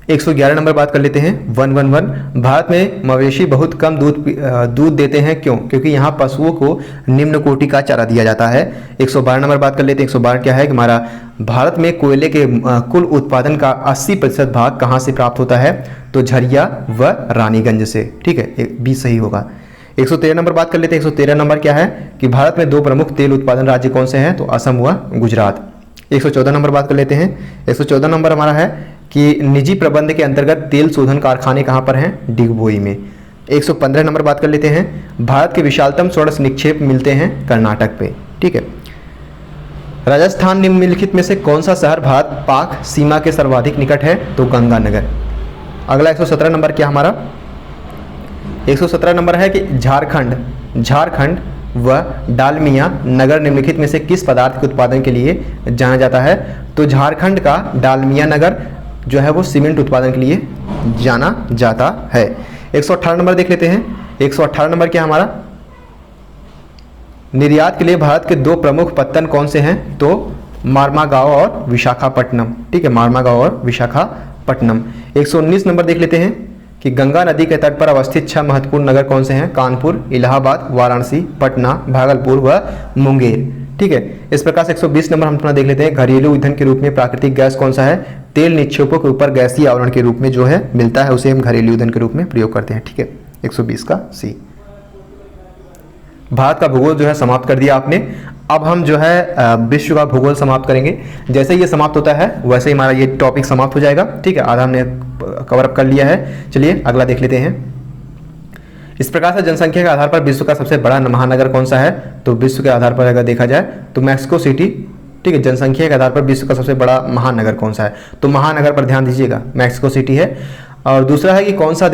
111 नंबर बात कर लेते हैं। 111 भारत में मवेशी बहुत कम दूध देते हैं, क्यों? क्योंकि यहाँ पशुओं को निम्न कोटि का चारा दिया जाता है। 112 नंबर बात कर लेते हैं। 112 क्या है कि हमारा भारत में कोयले के कुल उत्पादन का 80% भाग कहाँ से प्राप्त होता है? तो झरिया व रानीगंज से। ठीक है, 20 सही होगा। 113 नंबर बात कर लेते हैं। 113 नंबर क्या है कि भारत में 2 प्रमुख तेल उत्पादन राज्य कौन से हैं? तो असम व गुजरात। 114 नंबर बात कर लेते हैं। 114 नंबर हमारा है कि निजी प्रबंध के अंतर्गत तेल शोधन कारखाने कहाँ पर हैं? डिगबोई में। 115 नंबर बात कर लेते हैं। भारत के विशालतम स्वर्ण निक्षेप मिलते हैं कर्नाटक पे। ठीक है, राजस्थान निम्नलिखित में से कौन सा शहर भारत पाक सीमा के सर्वाधिक निकट है? तो गंगानगर। अगला 117 नंबर क्या हमारा? 117 नंबर है कि झारखंड व डालमिया नगर निम्नलिखित में से किस पदार्थ के उत्पादन के लिए जाना जाता है? तो झारखंड का डालमिया नगर जो है वो सीमेंट उत्पादन के लिए जाना जाता है। 118 नंबर देख लेते हैं। 118 नंबर क्या हमारा? निर्यात के लिए भारत के 2 प्रमुख पत्तन कौन से हैं? तो मार्मागांव और विशाखापट्टनम। ठीक है, मार्मागांव और विशाखापट्टनम। 119 नंबर देख लेते हैं कि गंगा नदी के तट पर अवस्थित 6 महत्वपूर्ण नगर कौन से हैं? कानपुर, इलाहाबाद, वाराणसी, पटना, भागलपुर व मुंगेर। ठीक है, इस प्रकार से 120 नंबर हम अपना देख लेते हैं। घरेलू ईंधन के रूप में प्राकृतिक गैस कौन सा है? तेल निक्षेपों के ऊपर गैसीय आवरण के रूप में जो है मिलता है, उसे हम घरेलू ईंधन के रूप में प्रयोग करते हैं। ठीक है, 120 का सी। भारत का भूगोल जो है समाप्त कर दिया आपने। अब हम जो है विश्व का भूगोल समाप्त करेंगे। जैसे ये समाप्त होता है वैसे ही हमारा ये टॉपिक समाप्त हो जाएगा। ठीक है, आधा हमने कवर अप कर लिया है। चलिए अगला देख लेते हैं। इस प्रकार से जनसंख्या के आधार पर विश्व का सबसे बड़ा महानगर कौन सा है? तो विश्व के आधार पर अगर देखा जाए तो मैक्सिको सिटी। ठीक है, जनसंख्या के आधार पर विश्व का सबसे बड़ा महानगर कौन सा है? तो महानगर पर ध्यान दीजिएगा, मैक्सिको सिटी है। और दूसरा है कि कौन सा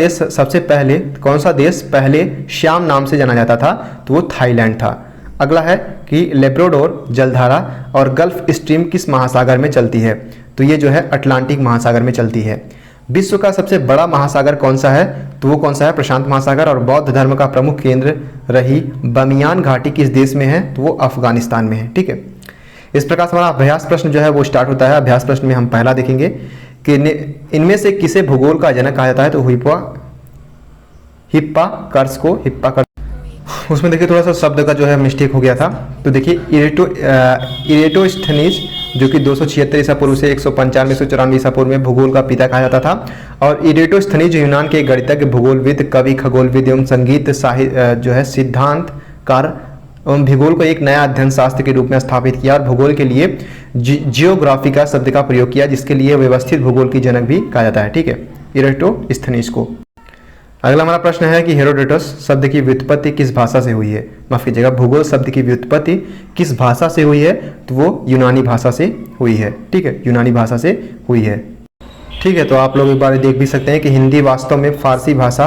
देश पहले श्याम नाम से जाना जाता था? तो वो थाईलैंड था। अगला है कि लेब्राडोर जलधारा और गल्फ स्ट्रीम किस महासागर में चलती है? तो ये जो है अटलांटिक महासागर में चलती है। विश्व का सबसे बड़ा महासागर कौन सा है? तो वो कौन सा है? प्रशांत महासागर। और बौद्ध धर्म का प्रमुख केंद्र रही बमियान घाटी किस देश में है? तो वो अफगानिस्तान में है। ठीक है, इस प्रकार से हमारा अभ्यास प्रश्न जो है वो स्टार्ट होता है। अभ्यास प्रश्न में हम पहला देखेंगे कि इनमें से किसे भूगोल का जनक कहा जाता है? तो हिप्पाकर्स को। हिप्पाकर्स, उसमें देखिए थोड़ा सा शब्द का जो है मिस्टेक हो गया था। तो देखिए इरेटोस्थनीज जो कि 276 ईसा पूर्व से 195 194 ईसा पूर्व में भूगोल का पिता कहा जाता था। और इरेटोस्थनीज यूनान के गणितज्ञ, भूगोलविद, कवि, खगोलविद एवं संगीत जो है सिद्धांतकार एवं भूगोल को एक नया अध्ययन शास्त्र के रूप में स्थापित किया और भूगोल के लिए जियोग्राफी का शब्द का प्रयोग किया, जिसके लिए व्यवस्थित भूगोल की जनक भी कहा जाता है। ठीक है, इरेटोस्थनीज को। अगला हमारा प्रश्न है कि हेरोडोटस शब्द की व्युत्पत्ति किस भाषा से हुई है? माफ कीजिएगा, भूगोल शब्द की व्युत्पत्ति किस भाषा से हुई है? तो वो यूनानी भाषा से हुई है। ठीक है, यूनानी भाषा से हुई है। ठीक है, तो आप लोग एक बार देख भी सकते हैं कि हिंदी वास्तव में फारसी भाषा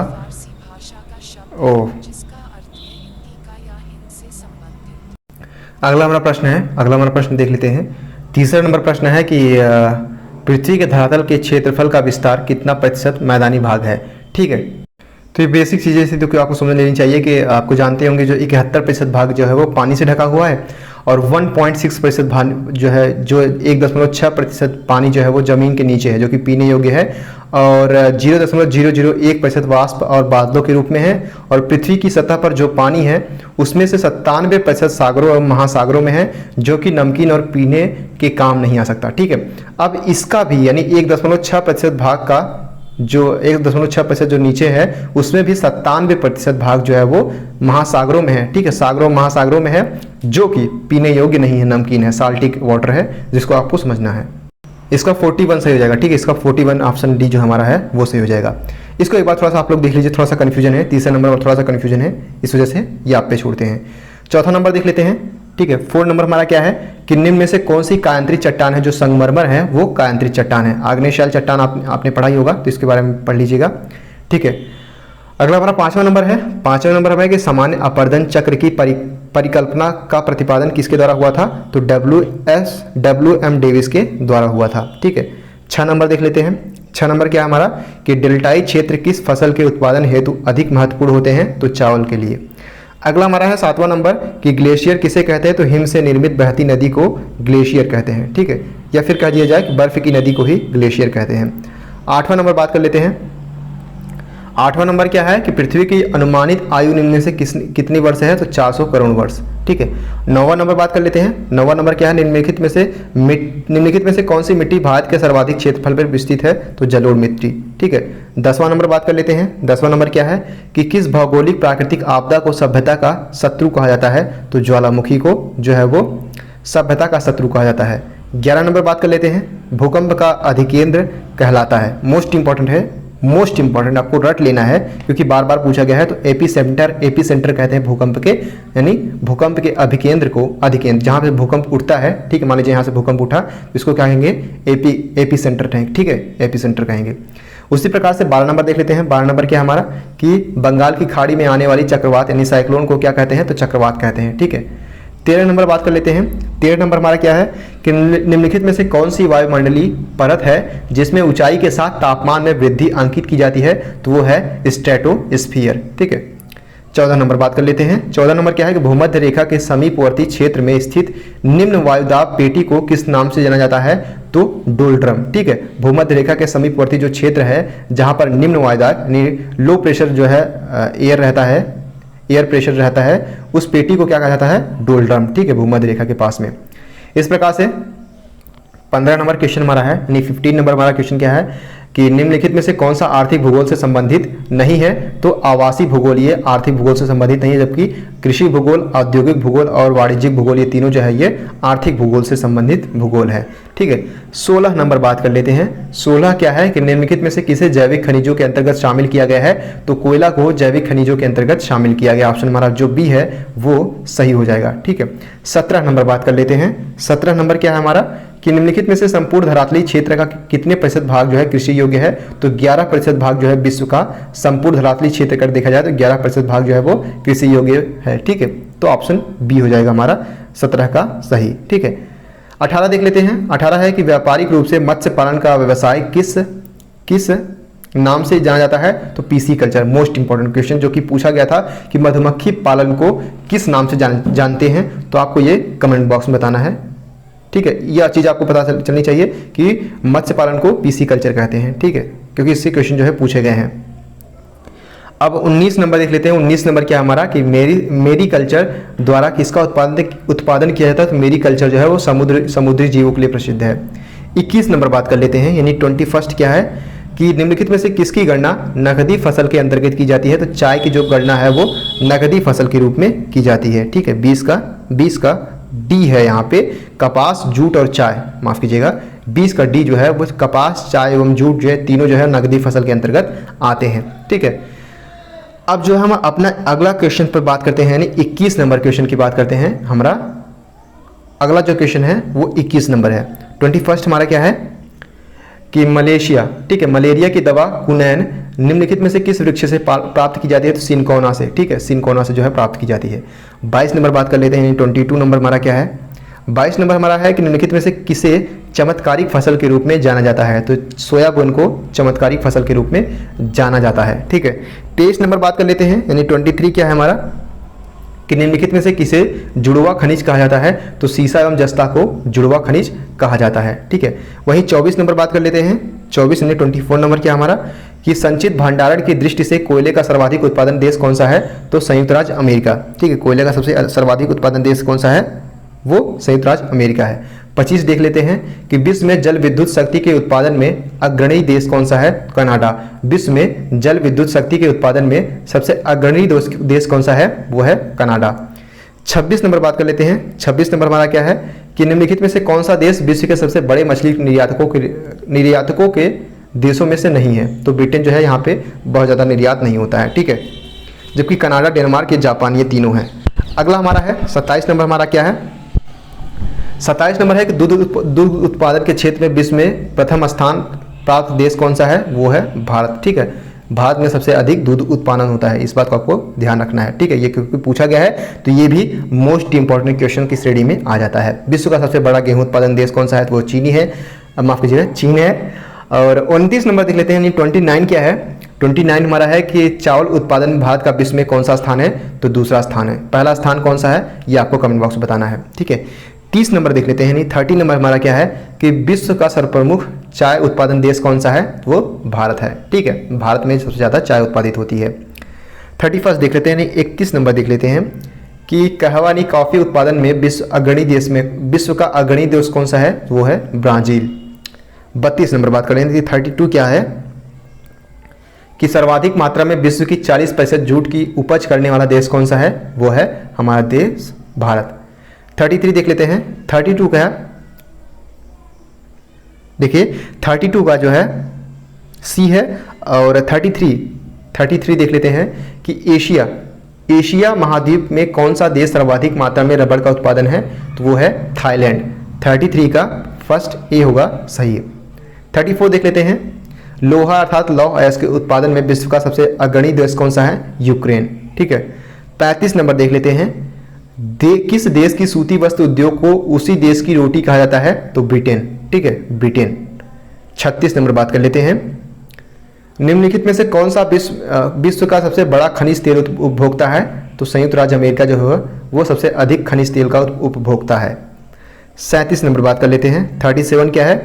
अगला हमारा प्रश्न देख लेते हैं। तीसरा नंबर प्रश्न है कि पृथ्वी के धरातल के क्षेत्रफल का विस्तार कितना प्रतिशत मैदानी भाग है? ठीक है, तो ये बेसिक चीज़ें थी तो आपको समझ लेनी चाहिए कि आपको जानते होंगे जो 71% भाग जो है वो पानी से ढका हुआ है और 1.6% जो है, जो 1.6% पानी जो है वो ज़मीन के नीचे है, जो कि पीने योग्य है, और 0.001% वाष्प और बादलों के रूप में है, और पृथ्वी की सतह पर जो पानी है उसमें से 97% सागरों और महासागरों में है, जो कि नमकीन और पीने के काम नहीं आ सकता। ठीक है, अब इसका भी यानी 1.6% भाग का जो 1.6% जो नीचे है उसमें भी 97% भाग जो है वो महासागरों में है। ठीक है, सागरों महासागरों में है, जो कि पीने योग्य नहीं है, नमकीन है, साल्टिक वाटर है, जिसको आपको समझना है। इसका 41 सही हो जाएगा। ठीक है, इसका 41 ऑप्शन डी जो हमारा है वो सही हो जाएगा। इसको एक बार थोड़ा सा आप लोग देख लीजिए, थोड़ा सा कन्फ्यूजन है, तीसरे नंबर पर थोड़ा सा कन्फ्यूजन है, इस वजह से ये आप पे छोड़ते हैं। चौथा नंबर देख लेते हैं। ठीक है, 4 नंबर हमारा क्या है कि निम्न में से कौन सी कायांतरित चट्टान है जो संगमरमर है वो कायांतरित चट्टान है। आग्नेयशाल चट्टान आपने पढ़ा ही होगा, तो इसके बारे में पढ़ लीजिएगा। ठीक है, अगला हमारा 5वां नंबर है। 5वां नंबर हमारा कि सामान्य अपरदन चक्र की परिकल्पना का प्रतिपादन किसके द्वारा हुआ था, तो WM डेविस के द्वारा हुआ था। ठीक है, 6 नंबर देख लेते हैं। 6 नंबर क्या है हमारा कि डेल्टाई क्षेत्र किस फसल के उत्पादन हेतु अधिक महत्वपूर्ण होते हैं, तो चावल के लिए। अगला हमारा है 7वां नंबर कि ग्लेशियर किसे कहते हैं, तो हिम से निर्मित बहती नदी को ग्लेशियर कहते हैं। ठीक है, या फिर कह दिया जाए कि बर्फ की नदी को ही ग्लेशियर कहते हैं। 8वां नंबर बात कर लेते हैं। 8वां नंबर क्या है कि पृथ्वी की अनुमानित आयु निम्न में से कितनी वर्ष है, तो 400 करोड़ वर्ष। ठीक है, 9वां नंबर बात कर लेते हैं। 9वां नंबर क्या है, निम्नलिखित में से कौन सी मिट्टी भारत के सर्वाधिक क्षेत्रफल पर विस्तृत है, तो जलोढ़ मिट्टी। ठीक है, 10वां नंबर बात कर लेते हैं। 10वां नंबर क्या है कि किस भौगोलिक प्राकृतिक आपदा को सभ्यता का शत्रु कहा जाता है, तो ज्वालामुखी को जो है वो सभ्यता का शत्रु कहा जाता है। 11 नंबर बात कर लेते हैं। भूकंप का अधिकेंद्र कहलाता है, मोस्ट इंपॉर्टेंट है, मोस्ट इंपॉर्टेंट आपको रट लेना है क्योंकि बार बार पूछा गया है। तो एपी सेंटर कहते हैं भूकंप के, यानी भूकंप के अभिकेंद्र को, अधिकेंद्र जहाँ पे भूकंप उठता है। ठीक है, मान लीजिए यहाँ से भूकंप उठा, इसको क्या कहेंगे, एपी सेंटर कहेंगे। ठीक है, एपी सेंटर कहेंगे। उसी प्रकार से 12 नंबर देख लेते हैं। 12 नंबर क्या हमारा कि बंगाल की खाड़ी में आने वाली चक्रवात यानी साइक्लोन को क्या कहते हैं, तो चक्रवात कहते हैं। ठीक है, 13 नंबर बात कर लेते हैं। 13 नंबर हमारा क्या है कि निम्नलिखित में से कौन सी वायुमंडलीय परत है जिसमें ऊंचाई के साथ तापमान में वृद्धि अंकित की जाती है, तो वो है स्ट्रेटोस्फीयर। ठीक है, 14 नंबर बात कर लेते हैं। 14 नंबर क्या है कि भूमध्य रेखा के समीपवर्ती क्षेत्र में स्थित निम्न वायुदाब पेटी को किस नाम से जाना जाता है, तो डोल्ड्रम। ठीक है, भूमध्य रेखा के समीपवर्ती जो क्षेत्र है जहां पर निम्न वायुदाब यानी लो प्रेशर जो है एयर रहता है, एयर प्रेशर रहता है, उस पेटी को क्या कहा जाता है, डोल्ड्रम। ठीक है, भूमध्य रेखा के पास में। इस प्रकार से 15 नंबर क्वेश्चन हमारा है, यानी 15 नंबर हमारा क्वेश्चन क्या है कि निम्नलिखित में से कौन सा आर्थिक भूगोल से संबंधित नहीं है, तो आवासीय भूगोल ये आर्थिक भूगोल से संबंधित नहीं है, जबकि कृषि भूगोल, औद्योगिक भूगोल और वाणिज्यिक भूगोल ये तीनों जो है ये आर्थिक भूगोल से संबंधित भूगोल है। ठीक है, 16 नंबर बात कर लेते हैं। 16 क्या है कि निम्नलिखित में से किसे जैविक खनिजों के अंतर्गत शामिल किया गया है, तो कोयला को जैविक खनिजों के अंतर्गत शामिल किया गया। ऑप्शन हमारा जो बी है वो सही हो जाएगा। ठीक है, 17 नंबर बात कर लेते हैं। 17 नंबर क्या है हमारा कि निम्नलिखित में से संपूर्ण धरातलीय क्षेत्र का कितने प्रतिशत भाग जो है कृषि योग्य है, तो 11% भाग जो है विश्व का संपूर्ण धरातलीय क्षेत्र कर देखा जाए तो 11% भाग जो है वो कृषि योग्य है। ठीक है, तो ऑप्शन बी हो जाएगा हमारा 17 का सही। ठीक है, 18 देख लेते हैं। 18 है कि व्यापारिक रूप से मत्स्य पालन का व्यवसाय किस नाम से जाना जाता है, तो PC culture. Most important question जो कि पूछा गया था कि मधुमक्खी पालन को किस नाम से जानते हैं, तो आपको ये कमेंट बॉक्स में बताना है। ठीक है, यह चीज़ आपको पता चलनी चाहिए कि मत्स्य पालन को पीसी कल्चर कहते हैं। ठीक है, क्योंकि इससे क्वेश्चन जो है पूछे गए हैं। अब 19 नंबर देख लेते हैं। 19 नंबर क्या हमारा कि मेरी कल्चर द्वारा किसका उत्पादन किया जाता है, तो मेरी कल्चर जो है वो समुद्री जीवों के लिए प्रसिद्ध है। 21 नंबर बात कर लेते हैं, यानी 21 क्या है कि निम्नलिखित में से किसकी गणना नकदी फसल के अंतर्गत की जाती है, तो चाय की जो गणना है वो नकदी फसल के रूप में की जाती है। ठीक है, 20 का डी है यहाँ पे, कपास, जूट और चाय, माफ कीजिएगा, 20 का डी जो है वो कपास, चाय एवं जूट जो है तीनों जो है नकदी फसल के अंतर्गत आते हैं। ठीक है, अब जो हम अपना अगला क्वेश्चन पर बात करते हैं, यानी 21 नंबर क्वेश्चन की बात करते हैं। हमारा अगला जो क्वेश्चन है वो 21 नंबर है। 21 हमारा क्या है कि मलेशिया, ठीक है, मलेरिया की दवा कुनैन निम्नलिखित में से किस वृक्ष से प्राप्त की जाती है, तो सिनकोना से। ठीक है, सिनकोना से जो है प्राप्त की जाती है। 22 नंबर बात कर लेते हैं, 22 नंबर हमारा क्या है, 22 नंबर हमारा है कि निम्नलिखित में से किसे चमत्कारिक फसल के रूप में जाना जाता है, तो सोयाबीन को चमत्कारिक फसल के रूप में जाना जाता है। ठीक है, 23 नंबर बात कर लेते हैं, यानी 23 क्या है हमारा कि निम्नलिखित में से किसे जुड़वा खनिज कहा जाता है? तो सीसा एवं जस्ता को जुड़वा खनिज कहा जाता है। ठीक है, वहीं 24 नंबर बात कर लेते हैं। 24 यानी 24 नंबर क्या हमारा कि संचित भंडारण की दृष्टि से कोयले का सर्वाधिक उत्पादन देश कौन सा है? तो संयुक्त राज्य अमेरिका। ठीक है, कोयले का सबसे सर्वाधिक उत्पादन देश कौन सा है? वो संयुक्त राज्य अमेरिका है। 25 देख लेते हैं कि विश्व में जल विद्युत शक्ति के उत्पादन में अग्रणी देश कौन सा है? कनाडा। विश्व में जल विद्युत शक्ति के उत्पादन में सबसे अग्रणी देश कौन सा है? वो है कनाडा। 26 नंबर बात कर लेते हैं। 26 नंबर हमारा क्या है कि निम्नलिखित में से कौन सा देश विश्व के सबसे बड़े मछली निर्यातकों के देशों में से नहीं है? तो ब्रिटेन जो है यहाँ पे बहुत ज़्यादा निर्यात नहीं होता है। ठीक है, जबकि कनाडा, डेनमार्क, जापान ये तीनों हैं। अगला हमारा है 27 नंबर हमारा क्या है? 27 नंबर है कि दूध उत्पादन के क्षेत्र में विश्व में प्रथम स्थान प्राप्त देश कौन सा है? वो है भारत। ठीक है, भारत में सबसे अधिक दूध उत्पादन होता है, इस बात को आपको ध्यान रखना है। ठीक है, ये क्योंकि पूछा गया है तो ये भी मोस्ट इंपॉर्टेंट क्वेश्चन की श्रेणी में आ जाता है। विश्व का सबसे बड़ा गेहूं उत्पादन देश कौन सा है? तो वो चीनी है, माफ कीजिएगा चीन है। और 29 नंबर देख लेते हैं। 29 क्या है? 29 हमारा है कि चावल उत्पादन में भारत का विश्व में कौन सा स्थान है? तो दूसरा स्थान है। पहला स्थान कौन सा है ये आपको कमेंट बॉक्स में बताना है। ठीक है, 30 नंबर देख लेते हैं। 30 नंबर हमारा क्या है कि विश्व का सर्वप्रमुख चाय उत्पादन देश कौन सा है? वो भारत है। ठीक है, भारत में सबसे ज़्यादा चाय उत्पादित होती है। 31 देख लेते हैं। 31 नंबर देख लेते हैं कि कहवा यानी कॉफ़ी उत्पादन में विश्व का अग्रणी देश कौन सा है? वो है ब्राज़ील। 32 नंबर बात करें। 32 क्या है कि सर्वाधिक मात्रा में विश्व की 40% जूट की उपज करने वाला देश कौन सा है? वो है हमारा देश भारत। 33 देख लेते हैं। 32 क्या है? देखिए 32 का जो है सी है। और 33 देख लेते हैं कि एशिया महाद्वीप में कौन सा देश सर्वाधिक मात्रा में रबड़ का उत्पादन है? तो वो है थाईलैंड। 33 का फर्स्ट ए होगा सही। 34 देख लेते हैं। लोहा अर्थात लौह अयस्क के उत्पादन में विश्व का सबसे अग्रणी देश कौन सा है? यूक्रेन। ठीक है, 35 नंबर देख लेते हैं। किस देश की सूती वस्त्र उद्योग को उसी देश की रोटी कहा जाता है? तो ब्रिटेन। ठीक है, ब्रिटेन। 36 नंबर बात कर लेते हैं। निम्नलिखित में से कौन सा विश्व का सबसे बड़ा खनिज तेल उपभोक्ता है? तो संयुक्त राज्य अमेरिका जो है वो सबसे अधिक खनिज तेल का उपभोक्ता है। 37 नंबर बात कर लेते हैं। 37 क्या है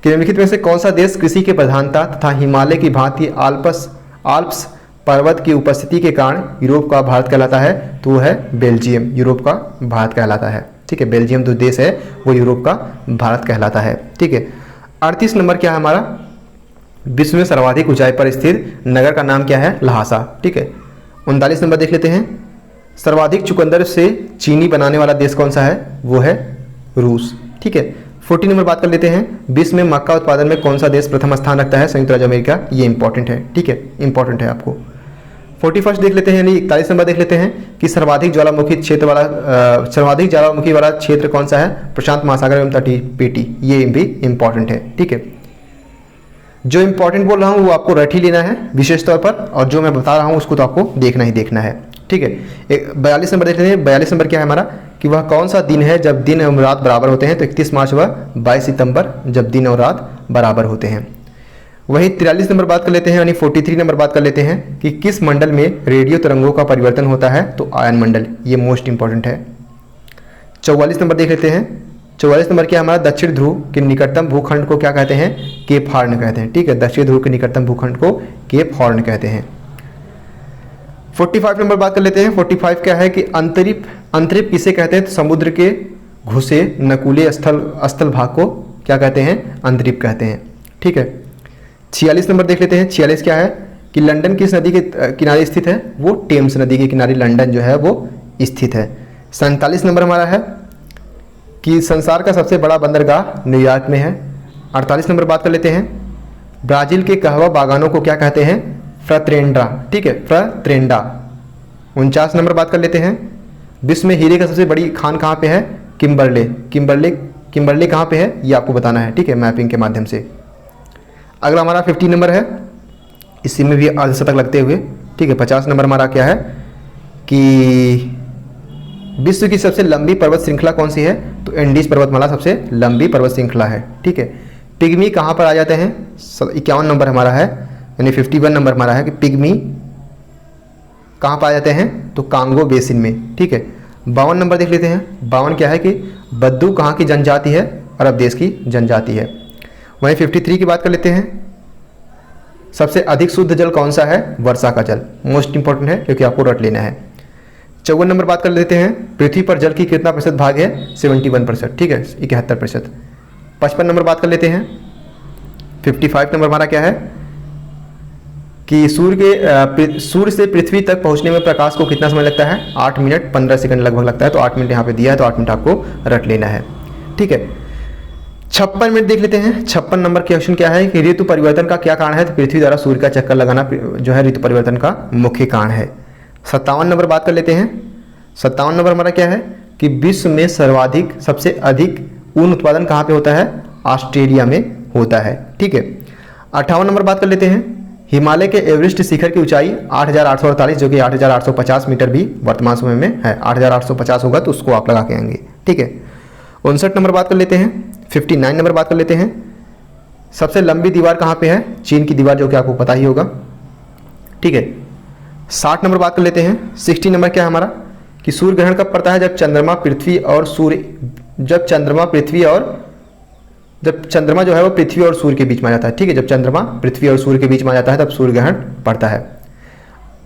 कि निम्नलिखित में से कौन सा देश कृषि के प्रधानता तथा हिमालय की भांति आल्प्स पर्वत की उपस्थिति के कारण यूरोप का भारत कहलाता है? तो वो है बेल्जियम। यूरोप का भारत कहलाता है। ठीक है, बेल्जियम जो देश है वो यूरोप का भारत कहलाता है। ठीक है, 38 नंबर क्या है हमारा? विश्व में सर्वाधिक ऊंचाई पर स्थित नगर का नाम क्या है? लहासा। ठीक है, 39 नंबर देख लेते हैं। सर्वाधिक चुकंदर से चीनी बनाने वाला देश कौन सा है? वो है रूस। ठीक है, 40 नंबर बात कर लेते हैं। विश्व में मक्का उत्पादन में कौन सा देश प्रथम स्थान रखता है? संयुक्त राज्य अमेरिका। ये इंपॉर्टेंट है। ठीक है, इंपॉर्टेंट है आपको। 41 देख लेते हैं। यानी 41 नंबर देख लेते हैं कि सर्वाधिक ज्वालामुखी वाला क्षेत्र कौन सा है? प्रशांत महासागर एवं तटीय पेटी। ये भी इंपॉर्टेंट है। ठीक है, जो इंपॉर्टेंट बोल रहा हूँ वो आपको रट ही लेना है विशेष तौर पर, और जो मैं बता रहा हूँ उसको तो आपको देखना ही देखना है। ठीक है, 42 नंबर देख लेते हैं। 42 नंबर क्या है हमारा कि वह कौन सा दिन है जब दिन और रात बराबर होते हैं? तो 31 मार्च व 22 सितंबर जब दिन और रात बराबर होते हैं। वहीं 43 नंबर बात कर लेते हैं। यानी 43 नंबर बात कर लेते हैं कि किस मंडल में रेडियो तरंगों का परिवर्तन होता है? तो आयन मंडल। ये मोस्ट इंपॉर्टेंट है। 44 नंबर देख लेते हैं। 44 नंबर क्या हमारा? दक्षिण ध्रुव के निकटतम भूखंड को क्या कहते हैं? केप हॉर्न कहते हैं। ठीक है, दक्षिण ध्रुव के निकटतम भूखंड को केप हॉर्न कहते हैं। 45 नंबर बात कर लेते हैं। 45 क्या है कि अंतरिप किसे कहते हैं? तो समुद्र के घुसे नकुले स्थल भाग को क्या कहते हैं? अंतरिप कहते हैं। ठीक है, 46 नंबर देख लेते हैं। 46 क्या है कि लंदन किस नदी के किनारे स्थित है? वो टेम्स नदी के किनारे लंदन जो है वो स्थित है। 47 नंबर हमारा है कि संसार का सबसे बड़ा बंदरगाह न्यूयॉर्क में है। 48 नंबर बात कर लेते हैं। ब्राजील के कहवा बागानों को क्या कहते हैं? फ्रत्रेंडा। ठीक है, फ्रत्रेंडा। 49 नंबर बात कर लेते हैं। विश्व में हीरे का सबसे बड़ी खान कहाँ पे है? किम्बरले कहाँ पे है ये आपको बताना है। ठीक है, मैपिंग के माध्यम से। अगला हमारा 50 नंबर है, इसी में भी अर्धशतक लगते हुए। ठीक है, 50 नंबर हमारा क्या है कि विश्व की सबसे लंबी पर्वत श्रृंखला कौन सी है? तो एंडीज पर्वतमाला सबसे लंबी पर्वत श्रृंखला है। ठीक है, पिग्मी कहाँ पर आ जाते हैं? 51 नंबर हमारा है, यानी 51 नंबर हमारा है कि पिग्मी कहाँ पर आ जाते हैं? तो कांगो बेसिन में, ठीक है। 52 नंबर देख लेते हैं। 52 क्या है कि बद्दू कहाँ की जनजाति है? अरब देश की जनजाति है। वहीं 53 की बात कर लेते हैं। सबसे अधिक शुद्ध जल कौन सा है? वर्षा का जल। मोस्ट इंपॉर्टेंट है क्योंकि आपको रट लेना है। 54 नंबर बात कर लेते हैं। पृथ्वी पर जल की कितना प्रतिशत भाग है? 71%, ठीक है, 71%। 55 नंबर बात कर लेते हैं। 55 नंबर हमारा क्या है कि सूर्य से पृथ्वी तक पहुंचने में प्रकाश को कितना समय लगता है? 8 मिनट 15 सेकंड लगभग लगता है। तो 8 मिनट यहाँ पे दिया है, तो 8 मिनट आपको रट लेना है, ठीक है। 56 मिनट देख लेते हैं। 56 नंबर क्वेश्चन क्या है कि ऋतु परिवर्तन का क्या कारण है? तो पृथ्वी द्वारा सूर्य का चक्कर लगाना जो है ऋतु परिवर्तन का मुख्य कारण है। 57 नंबर बात कर लेते हैं। 57 नंबर हमारा क्या है कि विश्व में सर्वाधिक सबसे अधिक ऊन उत्पादन कहाँ पे होता है? ऑस्ट्रेलिया में होता है, ठीक है। 58 नंबर बात कर लेते हैं। हिमालय के एवरेस्ट शिखर की ऊंचाई 8,848 जो कि 8,850 मीटर भी वर्तमान समय में है। 8,850 होगा तो उसको आप लगा के आएंगे, ठीक है। 59 नंबर बात कर लेते हैं। 59 नंबर बात कर लेते हैं। सबसे लंबी दीवार कहाँ पे है? चीन की दीवार, जो कि आपको पता ही होगा, ठीक है। 60 नंबर बात कर लेते हैं। 60 नंबर क्या है हमारा कि सूर्य ग्रहण कब पड़ता है? जब चंद्रमा जो है वो पृथ्वी और सूर्य के बीच में आ जाता है, ठीक है। जब चंद्रमा पृथ्वी और सूर्य के बीच में आ जाता है तब सूर्य ग्रहण पड़ता है।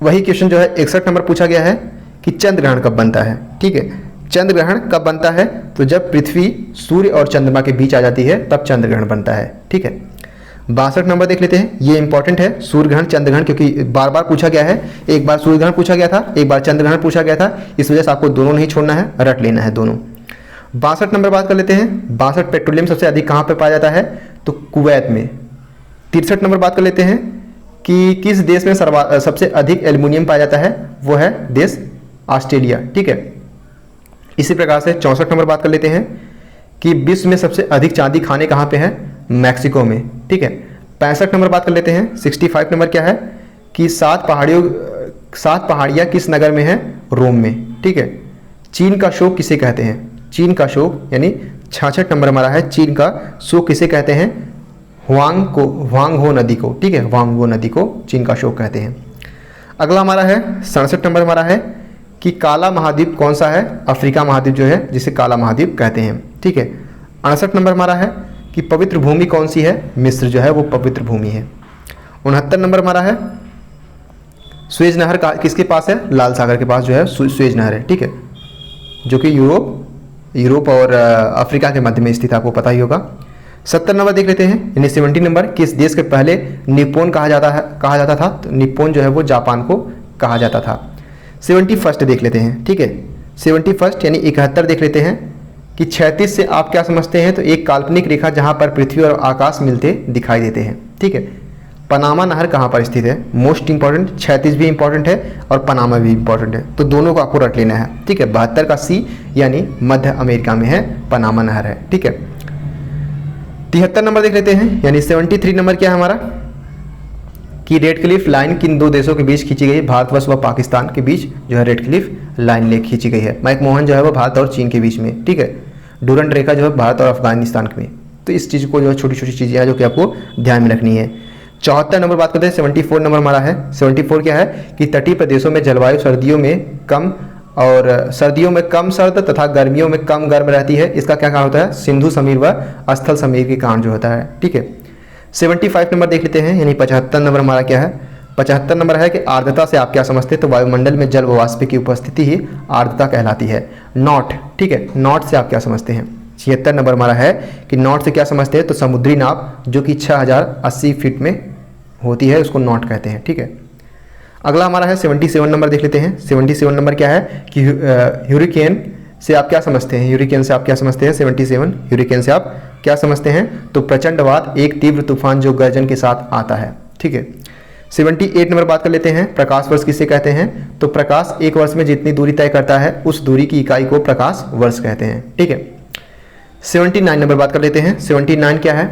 वही क्वेश्चन जो है 61 नंबर पूछा गया है कि चंद्र ग्रहण कब बनता है, ठीक है। चंद्र ग्रहण कब बनता है? तो जब पृथ्वी सूर्य और चंद्रमा के बीच आ जाती है तब चंद्र ग्रहण बनता है, ठीक है। 62 नंबर देख लेते हैं। ये इंपॉर्टेंट है, सूर्य ग्रहण चंद्र ग्रहण, क्योंकि बार बार पूछा गया है। एक बार सूर्य ग्रहण पूछा गया था, एक बार चंद्र ग्रहण पूछा गया था, इस वजह से आपको दोनों नहीं छोड़ना है, रट लेना है दोनों। 62 नंबर बात कर लेते हैं। 62 पेट्रोलियम सबसे अधिक कहाँ पर पाया जाता है? तो कुवैत में। 63 नंबर बात कर लेते हैं कि किस देश में सबसे अधिक एल्युमिनियम पाया जाता है? वो है देश ऑस्ट्रेलिया, ठीक है। इसी प्रकार से 64 नंबर बात कर लेते हैं कि विश्व में सबसे अधिक चांदी खाने कहाँ पे है? मैक्सिको में, ठीक है। 65 नंबर बात कर लेते हैं। 65 नंबर क्या है कि 7 पहाड़ियाँ किस नगर में है? रोम में, ठीक है। चीन का शोक किसे कहते हैं? चीन का शोक यानी 66 नंबर हमारा है। चीन का शोक किसे कहते हैं? ह्वांगहो नदी को, ठीक है, ह्वांगहो नदी को चीन का शोक कहते हैं। अगला हमारा है 67 नंबर हमारा है कि काला महाद्वीप कौन सा है? अफ्रीका महाद्वीप जो है, जिसे काला महाद्वीप कहते हैं, ठीक है। 68 नंबर हमारा है कि पवित्र भूमि कौन सी है? मिस्र जो है वो पवित्र भूमि है। 69 नंबर हमारा है स्वेज नहर का किसके पास है? लाल सागर के पास जो है स्वेज नहर है, ठीक है, जो कि यूरोप और अफ्रीका के मध्य में स्थित, आपको पता ही होगा। 70 नंबर देख लेते हैं, यानी 70 नंबर किस देश के पहले निप्पोन कहा जाता था? तो निप्पोन जो है वो जापान को कहा जाता था। 71 देख लेते हैं, ठीक है। 71 यानी 71 देख लेते हैं कि 36 से आप क्या समझते हैं? तो एक काल्पनिक रेखा जहां पर पृथ्वी और आकाश मिलते दिखाई देते हैं, ठीक है। पनामा नहर कहां पर स्थित है? मोस्ट इंपॉर्टेंट, 36 भी इंपॉर्टेंट है और पनामा भी इंपॉर्टेंट है, तो दोनों को आपको रट लेना है, ठीक है। 72 का सी यानी मध्य अमेरिका में है, पनामा नहर है, ठीक है। 73 नंबर देख लेते हैं, यानी 73 नंबर क्या है हमारा कि रेड क्लिफ लाइन किन दो देशों के बीच खींची गई? भारतवर्ष व पाकिस्तान के बीच जो है रेड क्लिफ लाइन ले खींची गई है। मैकमोहन जो है वो भारत और चीन के बीच में, ठीक है। डूरंड रेखा जो है भारत और अफगानिस्तान में। तो इस चीज़ को जो है छोटी छोटी चीज़ें हैं जो कि आपको ध्यान में रखनी है। 74 नंबर बात करते हैं। 74 नंबर हमारा है। 74 क्या है कि तटीय प्रदेशों में जलवायु सर्दियों में कम सर्द तथा गर्मियों में कम गर्म रहती है। इसका क्या कारण होता है? सिंधु समीर व स्थल समीर के कारण जो होता है, ठीक है। 75 नंबर देख लेते हैं, यानी 75 नंबर हमारा क्या है? 75 नंबर है कि आर्द्रता से आप क्या समझते हैं? तो वायुमंडल में जल व वाष्प की उपस्थिति ही आर्द्रता कहलाती है। नॉट, ठीक है, नॉट से आप क्या समझते हैं? 76 नंबर हमारा है कि नॉट से क्या समझते हैं? तो समुद्री नाव जो कि 6080 फीट में होती है उसको नॉट कहते हैं, ठीक है। अगला हमारा है 77 नंबर देख लेते हैं। 77 नंबर क्या है कि ह्यूरिकेन से आप क्या समझते हैं? ह्यूरिकेन से आप क्या समझते हैं? 77 ह्यूरिकेन से आप क्या समझते हैं? तो प्रचंडवात, एक तीव्र तूफान जो गर्जन के साथ आता है, ठीक है। 78 नंबर बात कर लेते हैं। प्रकाश वर्ष किसे कहते हैं? तो प्रकाश एक वर्ष में जितनी दूरी तय करता है उस दूरी की इकाई को प्रकाश वर्ष कहते हैं, ठीक है। 79 नंबर बात कर लेते हैं। 79 क्या है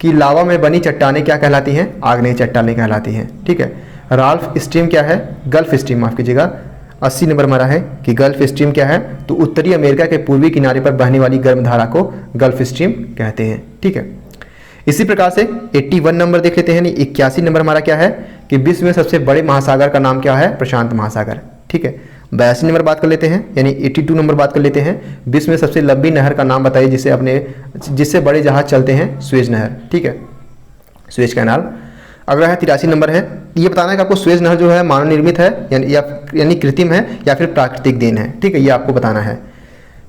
कि लावा में बनी चट्टानें क्या कहलाती हैं? आग्नेय चट्टानें कहलाती हैं, ठीक है। राल्फ स्ट्रीम क्या है? गल्फ स्ट्रीम, माफ कीजिएगा। 80 नंबर हमारा है कि गल्फ स्ट्रीम क्या है? तो उत्तरी अमेरिका के पूर्वी किनारे पर बहने वाली गर्म धारा को गल्फ स्ट्रीम कहते हैं, ठीक है। इसी प्रकार से 81 नंबर देख लेते हैं। 81 नंबर हमारा क्या है कि विश्व में सबसे बड़े महासागर का नाम क्या है? प्रशांत महासागर, ठीक है। 82 नंबर बात कर लेते हैं, यानी 82 नंबर बात कर लेते हैं। विश्व में सबसे लंबी नहर का नाम बताइए जिससे बड़े जहाज चलते हैं। सुएज नहर, ठीक है, सुएज कैनाल। अगला है 83 नंबर है, ये बताना है कि आपको सुएज नहर जो है मानव निर्मित है यानी कृत्रिम है या फिर प्राकृतिक देन है, ठीक है, ये आपको बताना है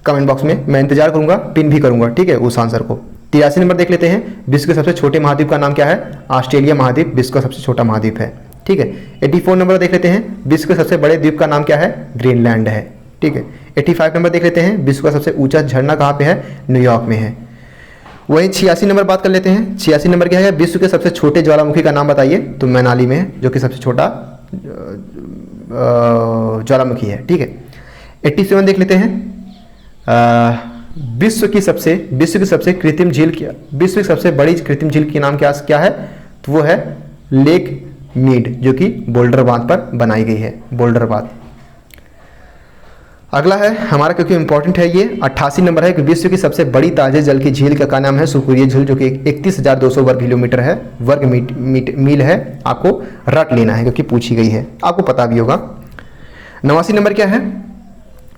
कमेंट बॉक्स में। मैं इंतजार करूंगा, पिन भी करूंगा, ठीक है, उस आंसर को। 83 नंबर देख लेते हैं, विश्व के सबसे छोटे महाद्वीप का नाम क्या है? ऑस्ट्रेलिया महाद्वीप विश्व का सबसे छोटा महाद्वीप है, ठीक है। 84 नंबर देख लेते हैं, विश्व के सबसे बड़े द्वीप का नाम क्या है? ग्रीनलैंड है, ठीक है। 85 नंबर देख लेते हैं, विश्व का सबसे ऊंचा झरना कहाँ पे है? न्यूयॉर्क में है। वहीं 86 नंबर बात कर लेते हैं, 86 नंबर क्या है? विश्व के सबसे छोटे ज्वालामुखी का नाम बताइए, तो मनाली में है, जो कि सबसे छोटा ज्वालामुखी है, ठीक है। 87 देख लेते हैं, विश्व की सबसे कृत्रिम झील क्या, विश्व की सबसे बड़ी कृत्रिम झील के नाम क्या है? तो वो है लेक मीड, जो कि बोल्डर बांध पर बनाई गई है, बोल्डर बांध। अगला है हमारा, क्योंकि इंपॉर्टेंट है ये, 88 नंबर है कि विश्व की सबसे बड़ी ताजे जल की झील का नाम है? सुकुरिया झील, जो कि 31,200 वर्ग किलोमीटर है, वर्ग मील है। आपको रट लेना है क्योंकि पूछी गई है, आपको पता भी होगा। 89 नंबर क्या है?